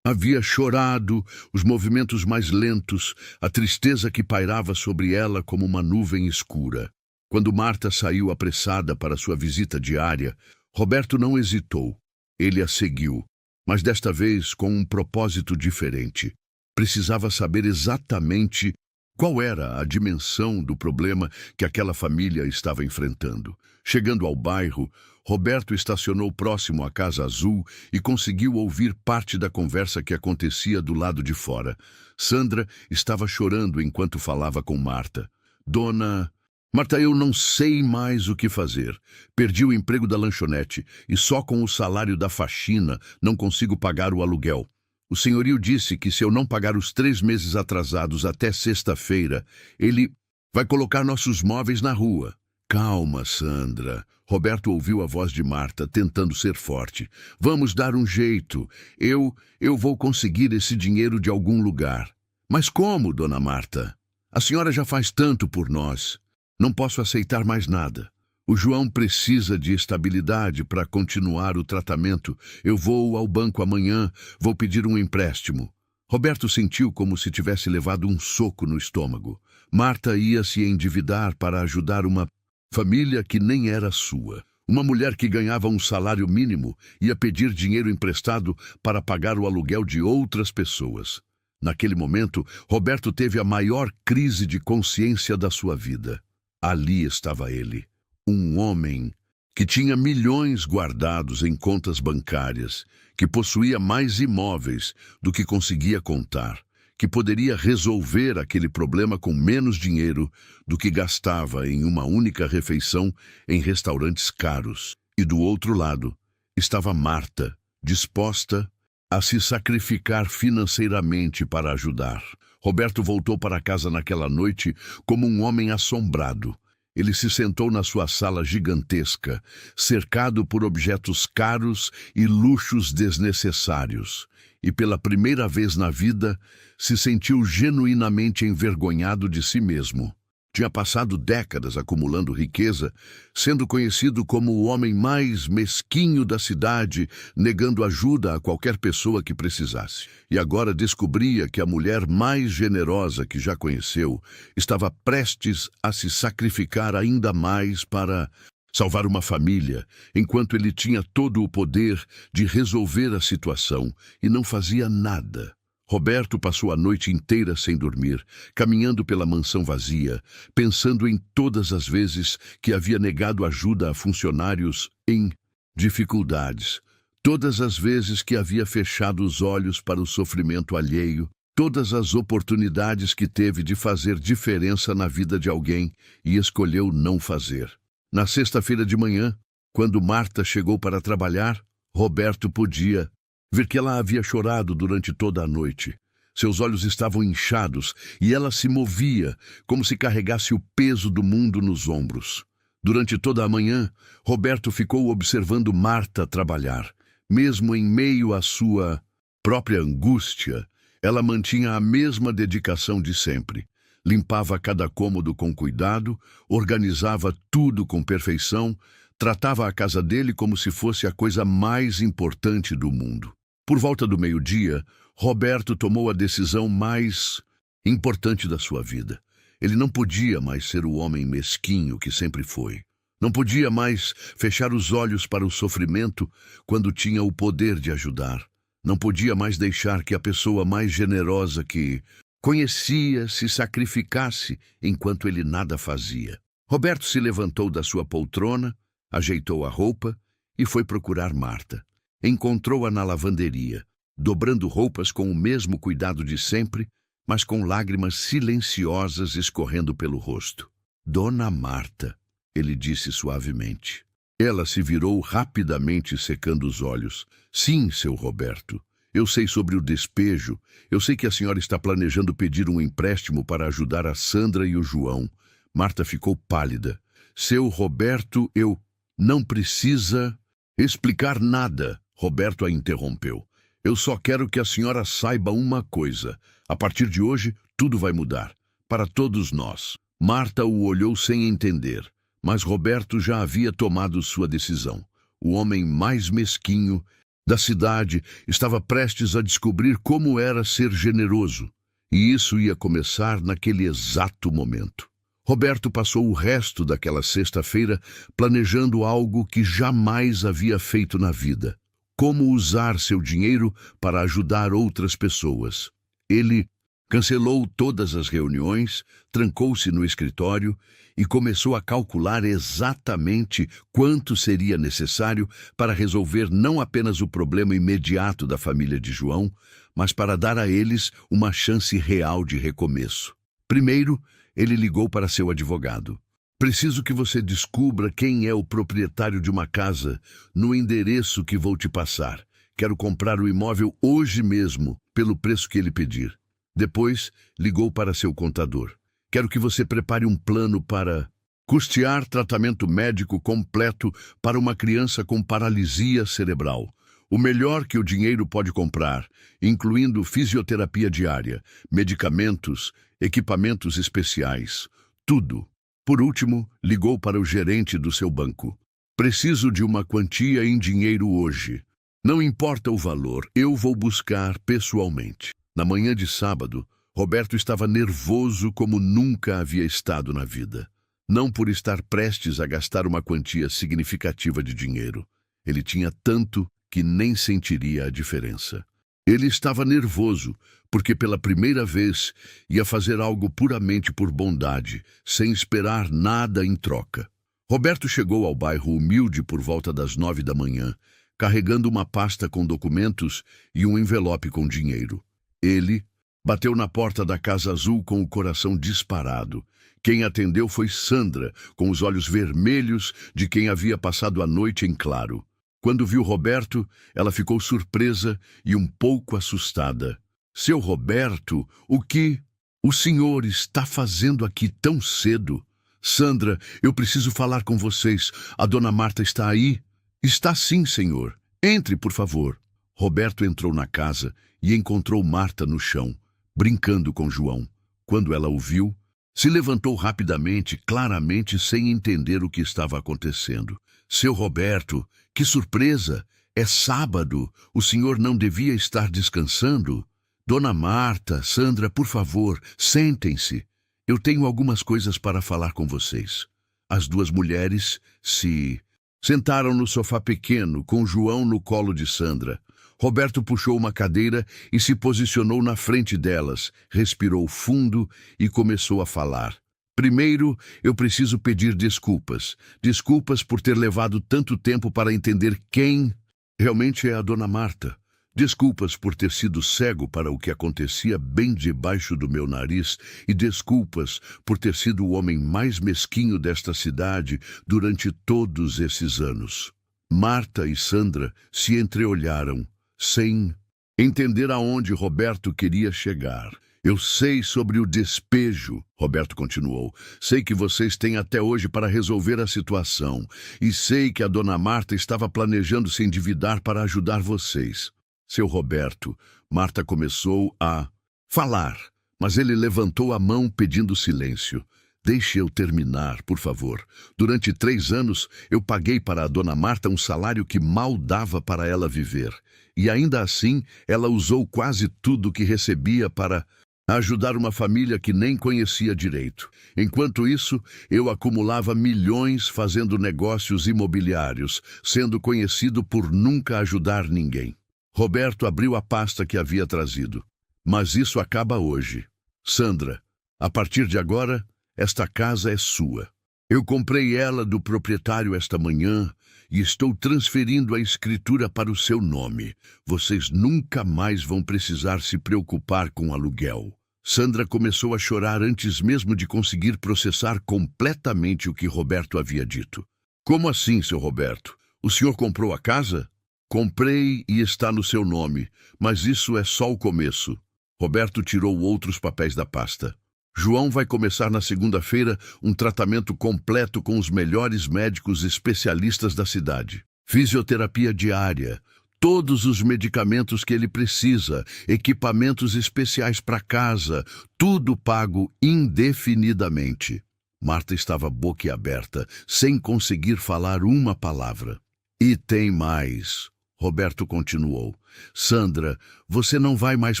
havia chorado, os movimentos mais lentos, a tristeza que pairava sobre ela como uma nuvem escura. Quando Marta saiu apressada para sua visita diária, Roberto não hesitou. Ele a seguiu, mas desta vez com um propósito diferente. Precisava saber exatamente Qual era a dimensão do problema que aquela família estava enfrentando? Chegando ao bairro, Roberto estacionou próximo à Casa Azul e conseguiu ouvir parte da conversa que acontecia do lado de fora. Sandra estava chorando enquanto falava com Marta. Dona... Marta, eu não sei mais o que fazer. Perdi o emprego da lanchonete e só com o salário da faxina não consigo pagar o aluguel. O senhorio disse que se eu não pagar os 3 meses atrasados até sexta-feira, ele vai colocar nossos móveis na rua. Calma, Sandra. Roberto ouviu a voz de Marta, tentando ser forte. Vamos dar um jeito. Eu vou conseguir esse dinheiro de algum lugar. Mas como, dona Marta? A senhora já faz tanto por nós. Não posso aceitar mais nada. O João precisa de estabilidade para continuar o tratamento. Eu vou ao banco amanhã, vou pedir um empréstimo. Roberto sentiu como se tivesse levado um soco no estômago. Marta ia se endividar para ajudar uma família que nem era sua. Uma mulher que ganhava um salário mínimo ia pedir dinheiro emprestado para pagar o aluguel de outras pessoas. Naquele momento, Roberto teve a maior crise de consciência da sua vida. Ali estava ele, um homem que tinha milhões guardados em contas bancárias, que possuía mais imóveis do que conseguia contar, que poderia resolver aquele problema com menos dinheiro do que gastava em uma única refeição em restaurantes caros. E do outro lado estava Marta, disposta a se sacrificar financeiramente para ajudar. Roberto voltou para casa naquela noite como um homem assombrado. Ele se sentou na sua sala gigantesca, cercado por objetos caros e luxos desnecessários, e pela primeira vez na vida se sentiu genuinamente envergonhado de si mesmo. Tinha passado décadas acumulando riqueza, sendo conhecido como o homem mais mesquinho da cidade, negando ajuda a qualquer pessoa que precisasse. E agora descobria que a mulher mais generosa que já conheceu estava prestes a se sacrificar ainda mais para salvar uma família, enquanto ele tinha todo o poder de resolver a situação e não fazia nada. Roberto passou a noite inteira sem dormir, caminhando pela mansão vazia, pensando em todas as vezes que havia negado ajuda a funcionários em dificuldades, todas as vezes que havia fechado os olhos para o sofrimento alheio, todas as oportunidades que teve de fazer diferença na vida de alguém e escolheu não fazer. Na sexta-feira de manhã, quando Marta chegou para trabalhar, Roberto podia ver que ela havia chorado durante toda a noite. Seus olhos estavam inchados e ela se movia como se carregasse o peso do mundo nos ombros. Durante toda a manhã, Roberto ficou observando Marta trabalhar. Mesmo em meio à sua própria angústia, ela mantinha a mesma dedicação de sempre. Limpava cada cômodo com cuidado, organizava tudo com perfeição, tratava a casa dele como se fosse a coisa mais importante do mundo. Por volta do meio-dia, Roberto tomou a decisão mais importante da sua vida. Ele não podia mais ser o homem mesquinho que sempre foi. Não podia mais fechar os olhos para o sofrimento quando tinha o poder de ajudar. Não podia mais deixar que a pessoa mais generosa que conhecia se sacrificasse enquanto ele nada fazia. Roberto se levantou da sua poltrona, ajeitou a roupa e foi procurar Marta. Encontrou-a na lavanderia, dobrando roupas com o mesmo cuidado de sempre, mas com lágrimas silenciosas escorrendo pelo rosto. Dona Marta, ele disse suavemente. Ela se virou rapidamente, secando os olhos. Sim, seu Roberto. Eu sei sobre o despejo. Eu sei que a senhora está planejando pedir um empréstimo para ajudar a Sandra e o João. Marta ficou pálida. Seu Roberto, eu... Não precisa explicar nada. Roberto a interrompeu. Eu só quero que a senhora saiba uma coisa. A partir de hoje, tudo vai mudar. Para todos nós. Marta o olhou sem entender, mas Roberto já havia tomado sua decisão. O homem mais mesquinho da cidade estava prestes a descobrir como era ser generoso. E isso ia começar naquele exato momento. Roberto passou o resto daquela sexta-feira planejando algo que jamais havia feito na vida. Como usar seu dinheiro para ajudar outras pessoas. Ele Cancelou todas as reuniões, trancou-se no escritório e começou a calcular exatamente quanto seria necessário para resolver não apenas o problema imediato da família de João, mas para dar a eles uma chance real de recomeço. Primeiro, ele ligou para seu advogado. Preciso que você descubra quem é o proprietário de uma casa no endereço que vou te passar. Quero comprar o imóvel hoje mesmo, pelo preço que ele pedir. Depois, ligou para seu contador. Quero que você prepare um plano para custear tratamento médico completo para uma criança com paralisia cerebral. O melhor que o dinheiro pode comprar, incluindo fisioterapia diária, medicamentos, equipamentos especiais, tudo. Por último, ligou para o gerente do seu banco. Preciso de uma quantia em dinheiro hoje. Não importa o valor, eu vou buscar pessoalmente. Na manhã de sábado, Roberto estava nervoso como nunca havia estado na vida. Não por estar prestes a gastar uma quantia significativa de dinheiro. Ele tinha tanto que nem sentiria a diferença. Ele estava nervoso porque pela primeira vez ia fazer algo puramente por bondade, sem esperar nada em troca. Roberto chegou ao bairro humilde por volta das 9 da manhã, carregando uma pasta com documentos e um envelope com dinheiro. Ele bateu na porta da Casa Azul com o coração disparado. Quem atendeu foi Sandra, com os olhos vermelhos de quem havia passado a noite em claro. Quando viu Roberto, ela ficou surpresa e um pouco assustada. Seu Roberto, o que o senhor está fazendo aqui tão cedo? Sandra, eu preciso falar com vocês. A dona Marta está aí? Está sim, senhor. Entre, por favor. Roberto entrou na casa e encontrou Marta no chão, brincando com João. Quando ela o viu, se levantou rapidamente, claramente sem entender o que estava acontecendo. Seu Roberto, que surpresa! É sábado. O senhor não devia estar descansando? Dona Marta, Sandra, por favor, sentem-se. Eu tenho algumas coisas para falar com vocês. As duas mulheres se sentaram no sofá pequeno, com João no colo de Sandra. Roberto puxou uma cadeira e se posicionou na frente delas, respirou fundo e começou a falar. Primeiro, eu preciso pedir desculpas. Desculpas por ter levado tanto tempo para entender quem realmente é a dona Marta. Desculpas por ter sido cego para o que acontecia bem debaixo do meu nariz e desculpas por ter sido o homem mais mesquinho desta cidade durante todos esses anos. Marta e Sandra se entreolharam, sem entender aonde Roberto queria chegar. Eu sei sobre o despejo, Roberto continuou. Sei que vocês têm até hoje para resolver a situação. E sei que a dona Marta estava planejando se endividar para ajudar vocês. Seu Roberto, Marta começou a falar, mas ele levantou a mão pedindo silêncio. Deixe eu terminar, por favor. Durante 3 anos, eu paguei para a dona Marta um salário que mal dava para ela viver. E ainda assim, ela usou quase tudo o que recebia para ajudar uma família que nem conhecia direito. Enquanto isso, eu acumulava milhões fazendo negócios imobiliários, sendo conhecido por nunca ajudar ninguém. Roberto abriu a pasta que havia trazido. Mas isso acaba hoje. Sandra, a partir de agora, esta casa é sua. Eu comprei ela do proprietário esta manhã e estou transferindo a escritura para o seu nome. Vocês nunca mais vão precisar se preocupar com aluguel. Sandra começou a chorar antes mesmo de conseguir processar completamente o que Roberto havia dito. Como assim, seu Roberto? O senhor comprou a casa? Comprei e está no seu nome, mas isso é só o começo. Roberto tirou outros papéis da pasta. João vai começar na segunda-feira um tratamento completo com os melhores médicos especialistas da cidade. Fisioterapia diária, todos os medicamentos que ele precisa, equipamentos especiais para casa, tudo pago indefinidamente. Marta estava boquiaberta, sem conseguir falar uma palavra. E tem mais. Roberto continuou. Sandra, você não vai mais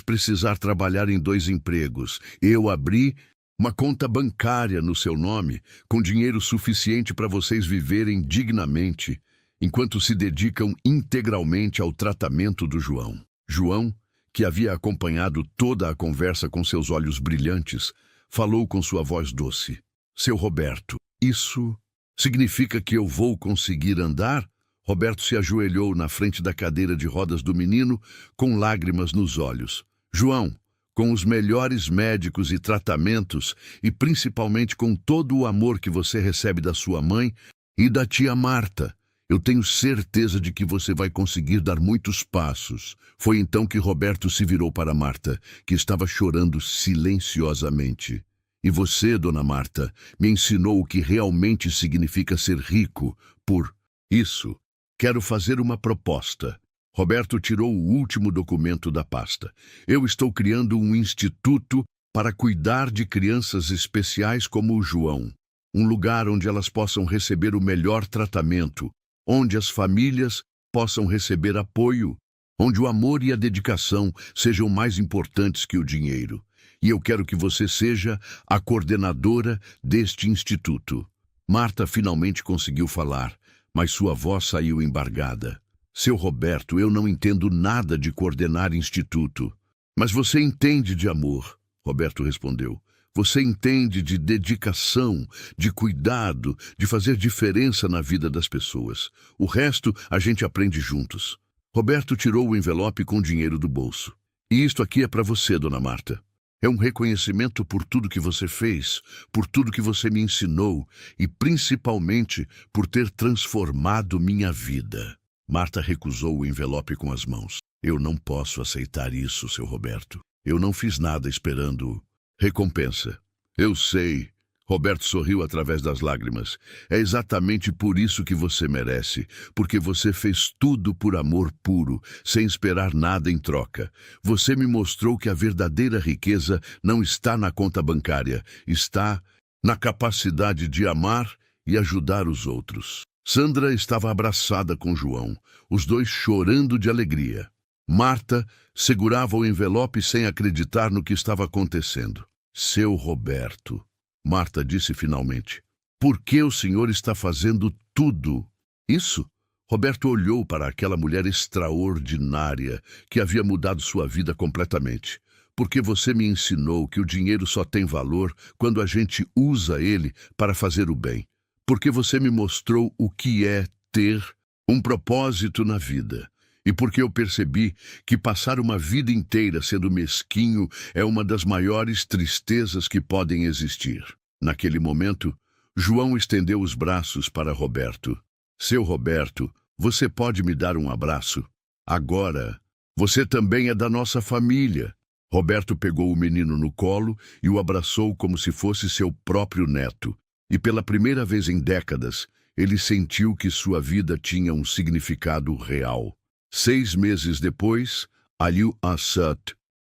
precisar trabalhar em 2 empregos. Eu abri uma conta bancária no seu nome, com dinheiro suficiente para vocês viverem dignamente, enquanto se dedicam integralmente ao tratamento do João. João, que havia acompanhado toda a conversa com seus olhos brilhantes, falou com sua voz doce. Seu Roberto, isso significa que eu vou conseguir andar? Roberto se ajoelhou na frente da cadeira de rodas do menino, com lágrimas nos olhos. João, com os melhores médicos e tratamentos, e principalmente com todo o amor que você recebe da sua mãe e da tia Marta, eu tenho certeza de que você vai conseguir dar muitos passos. Foi então que Roberto se virou para Marta, que estava chorando silenciosamente. E você, dona Marta, me ensinou o que realmente significa ser rico. Por isso, quero fazer uma proposta. Roberto tirou o último documento da pasta. Eu estou criando um instituto para cuidar de crianças especiais como o João. Um lugar onde elas possam receber o melhor tratamento, onde as famílias possam receber apoio, onde o amor e a dedicação sejam mais importantes que o dinheiro. E eu quero que você seja a coordenadora deste instituto. Marta finalmente conseguiu falar, mas sua voz saiu embargada. Seu Roberto, eu não entendo nada de coordenar instituto. Mas você entende de amor, Roberto respondeu. Você entende de dedicação, de cuidado, de fazer diferença na vida das pessoas. O resto a gente aprende juntos. Roberto tirou o envelope com dinheiro do bolso. E isto aqui é para você, dona Marta. É um reconhecimento por tudo que você fez, por tudo que você me ensinou e principalmente por ter transformado minha vida. Marta recusou o envelope com as mãos. Eu não posso aceitar isso, seu Roberto. Eu não fiz nada esperando recompensa. Eu sei. Roberto sorriu através das lágrimas. É exatamente por isso que você merece, porque você fez tudo por amor puro, sem esperar nada em troca. Você me mostrou que a verdadeira riqueza não está na conta bancária, está na capacidade de amar e ajudar os outros. Sandra estava abraçada com João, os dois chorando de alegria. Marta segurava o envelope sem acreditar no que estava acontecendo. Seu Roberto, Marta disse finalmente, por que o senhor está fazendo tudo isso? Roberto olhou para aquela mulher extraordinária que havia mudado sua vida completamente. Porque você me ensinou que o dinheiro só tem valor quando a gente usa ele para fazer o bem. Porque você me mostrou o que é ter um propósito na vida. E porque eu percebi que passar uma vida inteira sendo mesquinho é uma das maiores tristezas que podem existir. Naquele momento, João estendeu os braços para Roberto. Seu Roberto, você pode me dar um abraço? Agora, você também é da nossa família. Roberto pegou o menino no colo e o abraçou como se fosse seu próprio neto. E pela primeira vez em décadas, ele sentiu que sua vida tinha um significado real. 6 meses depois, Aliu Assad,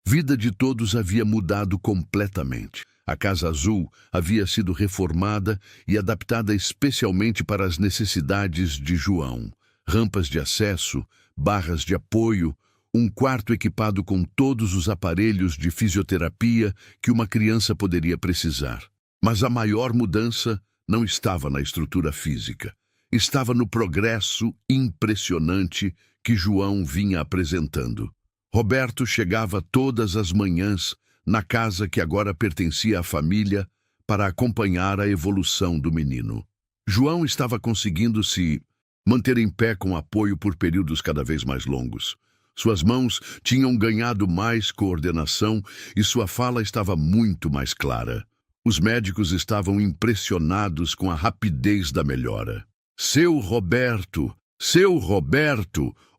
vida de todos havia mudado completamente. A Casa Azul havia sido reformada e adaptada especialmente para as necessidades de João. Rampas de acesso, barras de apoio, um quarto equipado com todos os aparelhos de fisioterapia que uma criança poderia precisar. Mas a maior mudança não estava na estrutura física. Estava no progresso impressionante que João vinha apresentando. Roberto chegava todas as manhãs na casa que agora pertencia à família para acompanhar a evolução do menino. João estava conseguindo se manter em pé com apoio por períodos cada vez mais longos. Suas mãos tinham ganhado mais coordenação e sua fala estava muito mais clara. Os médicos estavam impressionados com a rapidez da melhora. Seu Roberto,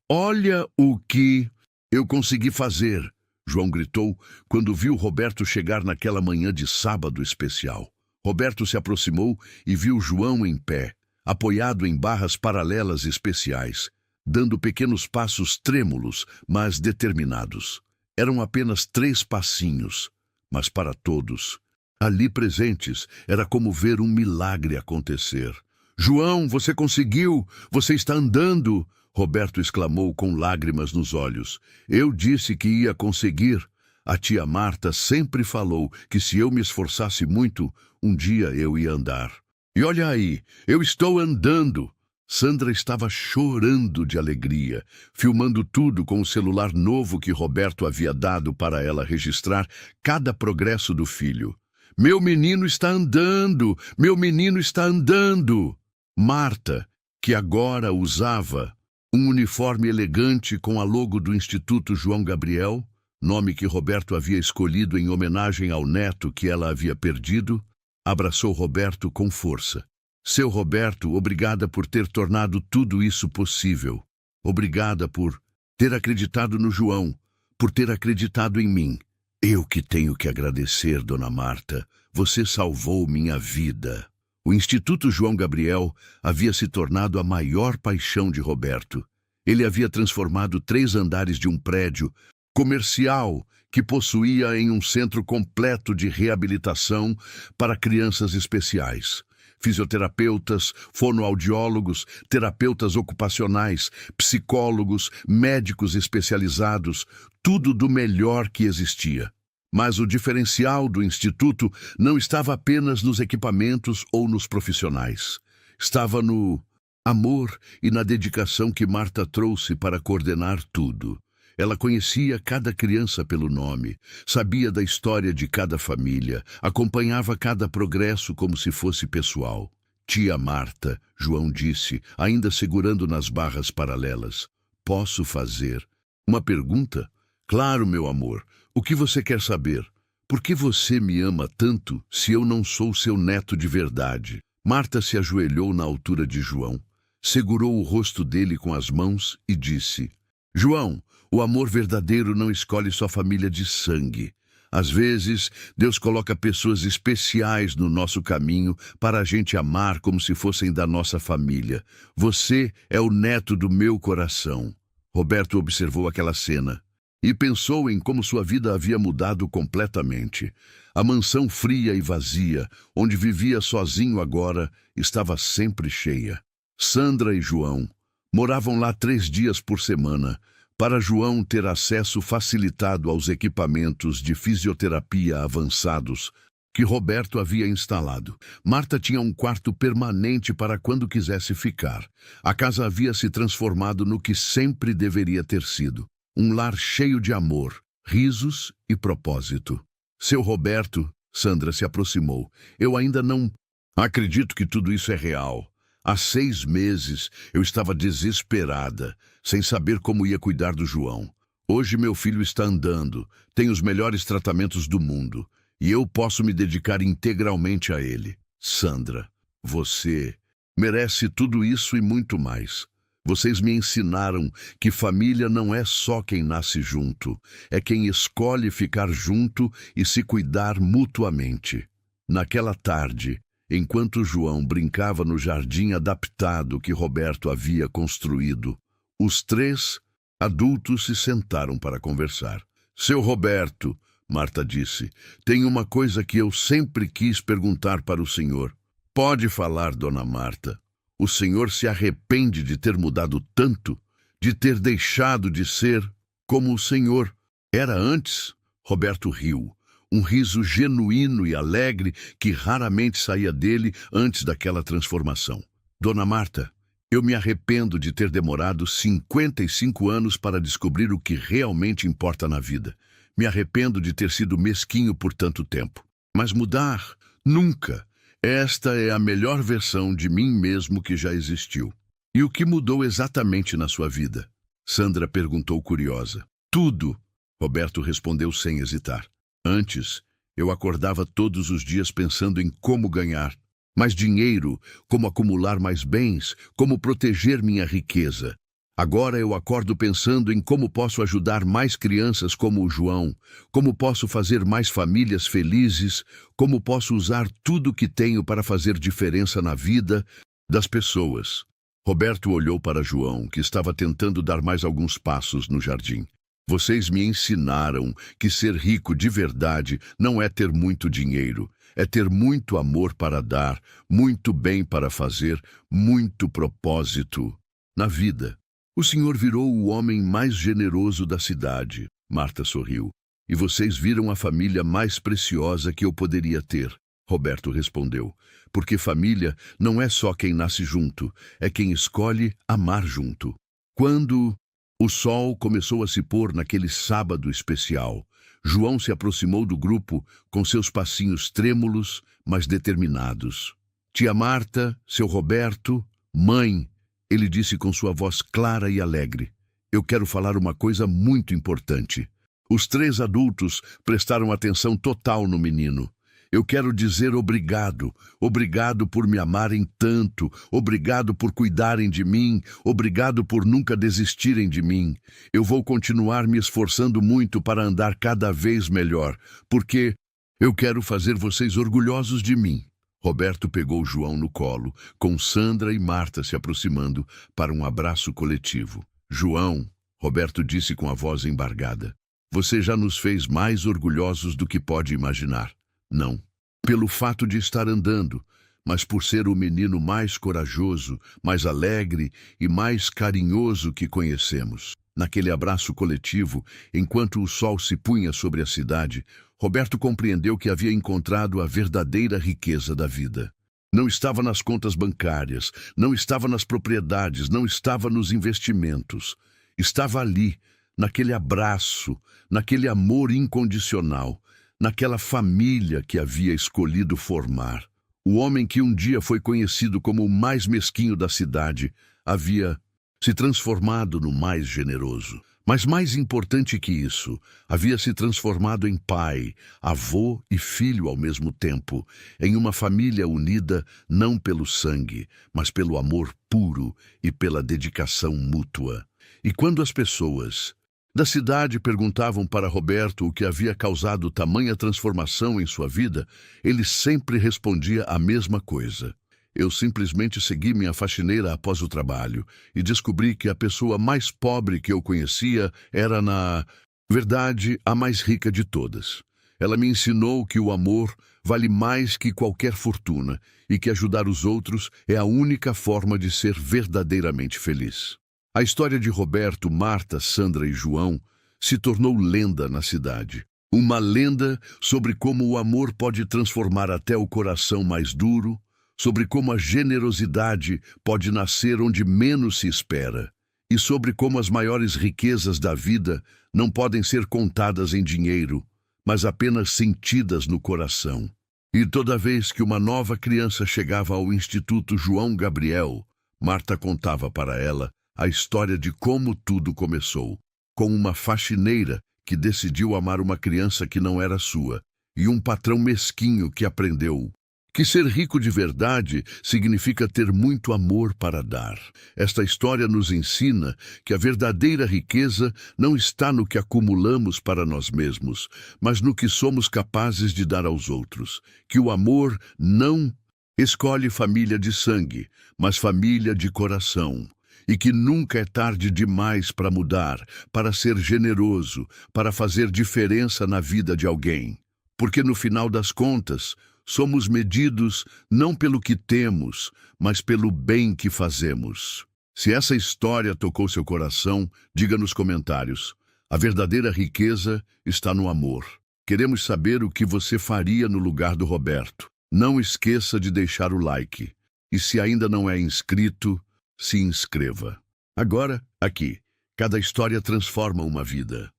olha o que eu consegui fazer, João gritou quando viu Roberto chegar naquela manhã de sábado especial. Roberto se aproximou e viu João em pé, apoiado em barras paralelas especiais, dando pequenos passos trêmulos, mas determinados. Eram apenas 3 passinhos, mas para todos ali presentes, era como ver um milagre acontecer. João, você conseguiu! Você está andando! Roberto exclamou com lágrimas nos olhos. Eu disse que ia conseguir. A tia Marta sempre falou que se eu me esforçasse muito, um dia eu ia andar. E olha aí, eu estou andando! Sandra estava chorando de alegria, filmando tudo com o celular novo que Roberto havia dado para ela registrar cada progresso do filho. Meu menino está andando! Meu menino está andando! Marta, que agora usava um uniforme elegante com a logo do Instituto João Gabriel, nome que Roberto havia escolhido em homenagem ao neto que ela havia perdido, abraçou Roberto com força. Seu Roberto, obrigada por ter tornado tudo isso possível. Obrigada por ter acreditado no João, por ter acreditado em mim. Eu que tenho que agradecer, dona Marta. Você salvou minha vida. O Instituto João Gabriel havia se tornado a maior paixão de Roberto. Ele havia transformado 3 andares de um prédio comercial que possuía em um centro completo de reabilitação para crianças especiais. Fisioterapeutas, fonoaudiólogos, terapeutas ocupacionais, psicólogos, médicos especializados, tudo do melhor que existia. Mas o diferencial do Instituto não estava apenas nos equipamentos ou nos profissionais. Estava no amor e na dedicação que Marta trouxe para coordenar tudo. Ela conhecia cada criança pelo nome, sabia da história de cada família, acompanhava cada progresso como se fosse pessoal. Tia Marta, João disse, ainda segurando nas barras paralelas. Posso fazer uma pergunta? Claro, meu amor. O que você quer saber? Por que você me ama tanto se eu não sou seu neto de verdade? Marta se ajoelhou na altura de João, segurou o rosto dele com as mãos e disse: João, o amor verdadeiro não escolhe sua família de sangue. Às vezes, Deus coloca pessoas especiais no nosso caminho para a gente amar como se fossem da nossa família. Você é o neto do meu coração. Roberto observou aquela cena e pensou em como sua vida havia mudado completamente. A mansão fria e vazia, onde vivia sozinho agora, estava sempre cheia. Sandra e João moravam lá 3 dias por semana, para João ter acesso facilitado aos equipamentos de fisioterapia avançados que Roberto havia instalado. Marta tinha um quarto permanente para quando quisesse ficar. A casa havia se transformado no que sempre deveria ter sido. Um lar cheio de amor, risos e propósito. Seu Roberto, Sandra se aproximou. Eu ainda não acredito que tudo isso é real. Há 6 meses eu estava desesperada, sem saber como ia cuidar do João. Hoje meu filho está andando, tem os melhores tratamentos do mundo, e eu posso me dedicar integralmente a ele. Sandra, você merece tudo isso e muito mais. Vocês me ensinaram que família não é só quem nasce junto, é quem escolhe ficar junto e se cuidar mutuamente. Naquela tarde, enquanto João brincava no jardim adaptado que Roberto havia construído, os 3 adultos se sentaram para conversar. Seu Roberto, Marta disse, tem uma coisa que eu sempre quis perguntar para o senhor. Pode falar, dona Marta. O senhor se arrepende de ter mudado tanto, de ter deixado de ser como o senhor era antes? Roberto riu. Um riso genuíno e alegre que raramente saía dele antes daquela transformação. Dona Marta, eu me arrependo de ter demorado 55 anos para descobrir o que realmente importa na vida. Me arrependo de ter sido mesquinho por tanto tempo. Mas mudar? Nunca. Esta é a melhor versão de mim mesmo que já existiu. E o que mudou exatamente na sua vida? Sandra perguntou curiosa. Tudo, Roberto respondeu sem hesitar. Antes, eu acordava todos os dias pensando em como ganhar mais dinheiro, como acumular mais bens, como proteger minha riqueza. Agora eu acordo pensando em como posso ajudar mais crianças como o João, como posso fazer mais famílias felizes, como posso usar tudo o que tenho para fazer diferença na vida das pessoas. Roberto olhou para João, que estava tentando dar mais alguns passos no jardim. Vocês me ensinaram que ser rico de verdade não é ter muito dinheiro, é ter muito amor para dar, muito bem para fazer, muito propósito na vida. O senhor virou o homem mais generoso da cidade, Marta sorriu, e vocês viram a família mais preciosa que eu poderia ter. Roberto respondeu, porque família não é só quem nasce junto, é quem escolhe amar junto. Quando o sol começou a se pôr naquele sábado especial, João se aproximou do grupo com seus passinhos trêmulos, mas determinados. Tia Marta, seu Roberto, mãe, ele disse com sua voz clara e alegre, eu quero falar uma coisa muito importante. Os 3 adultos prestaram atenção total no menino. Eu quero dizer obrigado, obrigado por me amarem tanto, obrigado por cuidarem de mim, obrigado por nunca desistirem de mim. Eu vou continuar me esforçando muito para andar cada vez melhor, porque eu quero fazer vocês orgulhosos de mim. Roberto pegou João no colo, com Sandra e Marta se aproximando para um abraço coletivo. João, Roberto disse com a voz embargada, você já nos fez mais orgulhosos do que pode imaginar. Não, pelo fato de estar andando, mas por ser o menino mais corajoso, mais alegre e mais carinhoso que conhecemos. Naquele abraço coletivo, enquanto o sol se punha sobre a cidade, Roberto compreendeu que havia encontrado a verdadeira riqueza da vida. Não estava nas contas bancárias, não estava nas propriedades, não estava nos investimentos. Estava ali, naquele abraço, naquele amor incondicional, naquela família que havia escolhido formar. O homem que um dia foi conhecido como o mais mesquinho da cidade havia se transformado no mais generoso. Mas mais importante que isso, havia se transformado em pai, avô e filho ao mesmo tempo, em uma família unida não pelo sangue, mas pelo amor puro e pela dedicação mútua. E quando as pessoas da cidade perguntavam para Roberto o que havia causado tamanha transformação em sua vida, ele sempre respondia a mesma coisa. Eu simplesmente segui minha faxineira após o trabalho e descobri que a pessoa mais pobre que eu conhecia era, na verdade, a mais rica de todas. Ela me ensinou que o amor vale mais que qualquer fortuna e que ajudar os outros é a única forma de ser verdadeiramente feliz. A história de Roberto, Marta, Sandra e João se tornou lenda na cidade. Uma lenda sobre como o amor pode transformar até o coração mais duro, sobre como a generosidade pode nascer onde menos se espera, e sobre como as maiores riquezas da vida não podem ser contadas em dinheiro, mas apenas sentidas no coração. E toda vez que uma nova criança chegava ao Instituto João Gabriel, Marta contava para ela a história de como tudo começou, com uma faxineira que decidiu amar uma criança que não era sua, e um patrão mesquinho que aprendeu que ser rico de verdade significa ter muito amor para dar. Esta história nos ensina que a verdadeira riqueza não está no que acumulamos para nós mesmos, mas no que somos capazes de dar aos outros. Que o amor não escolhe família de sangue, mas família de coração. E que nunca é tarde demais para mudar, para ser generoso, para fazer diferença na vida de alguém. Porque no final das contas, somos medidos não pelo que temos, mas pelo bem que fazemos. Se essa história tocou seu coração, diga nos comentários. A verdadeira riqueza está no amor. Queremos saber o que você faria no lugar do Roberto. Não esqueça de deixar o like. E se ainda não é inscrito, se inscreva. Agora, aqui, cada história transforma uma vida.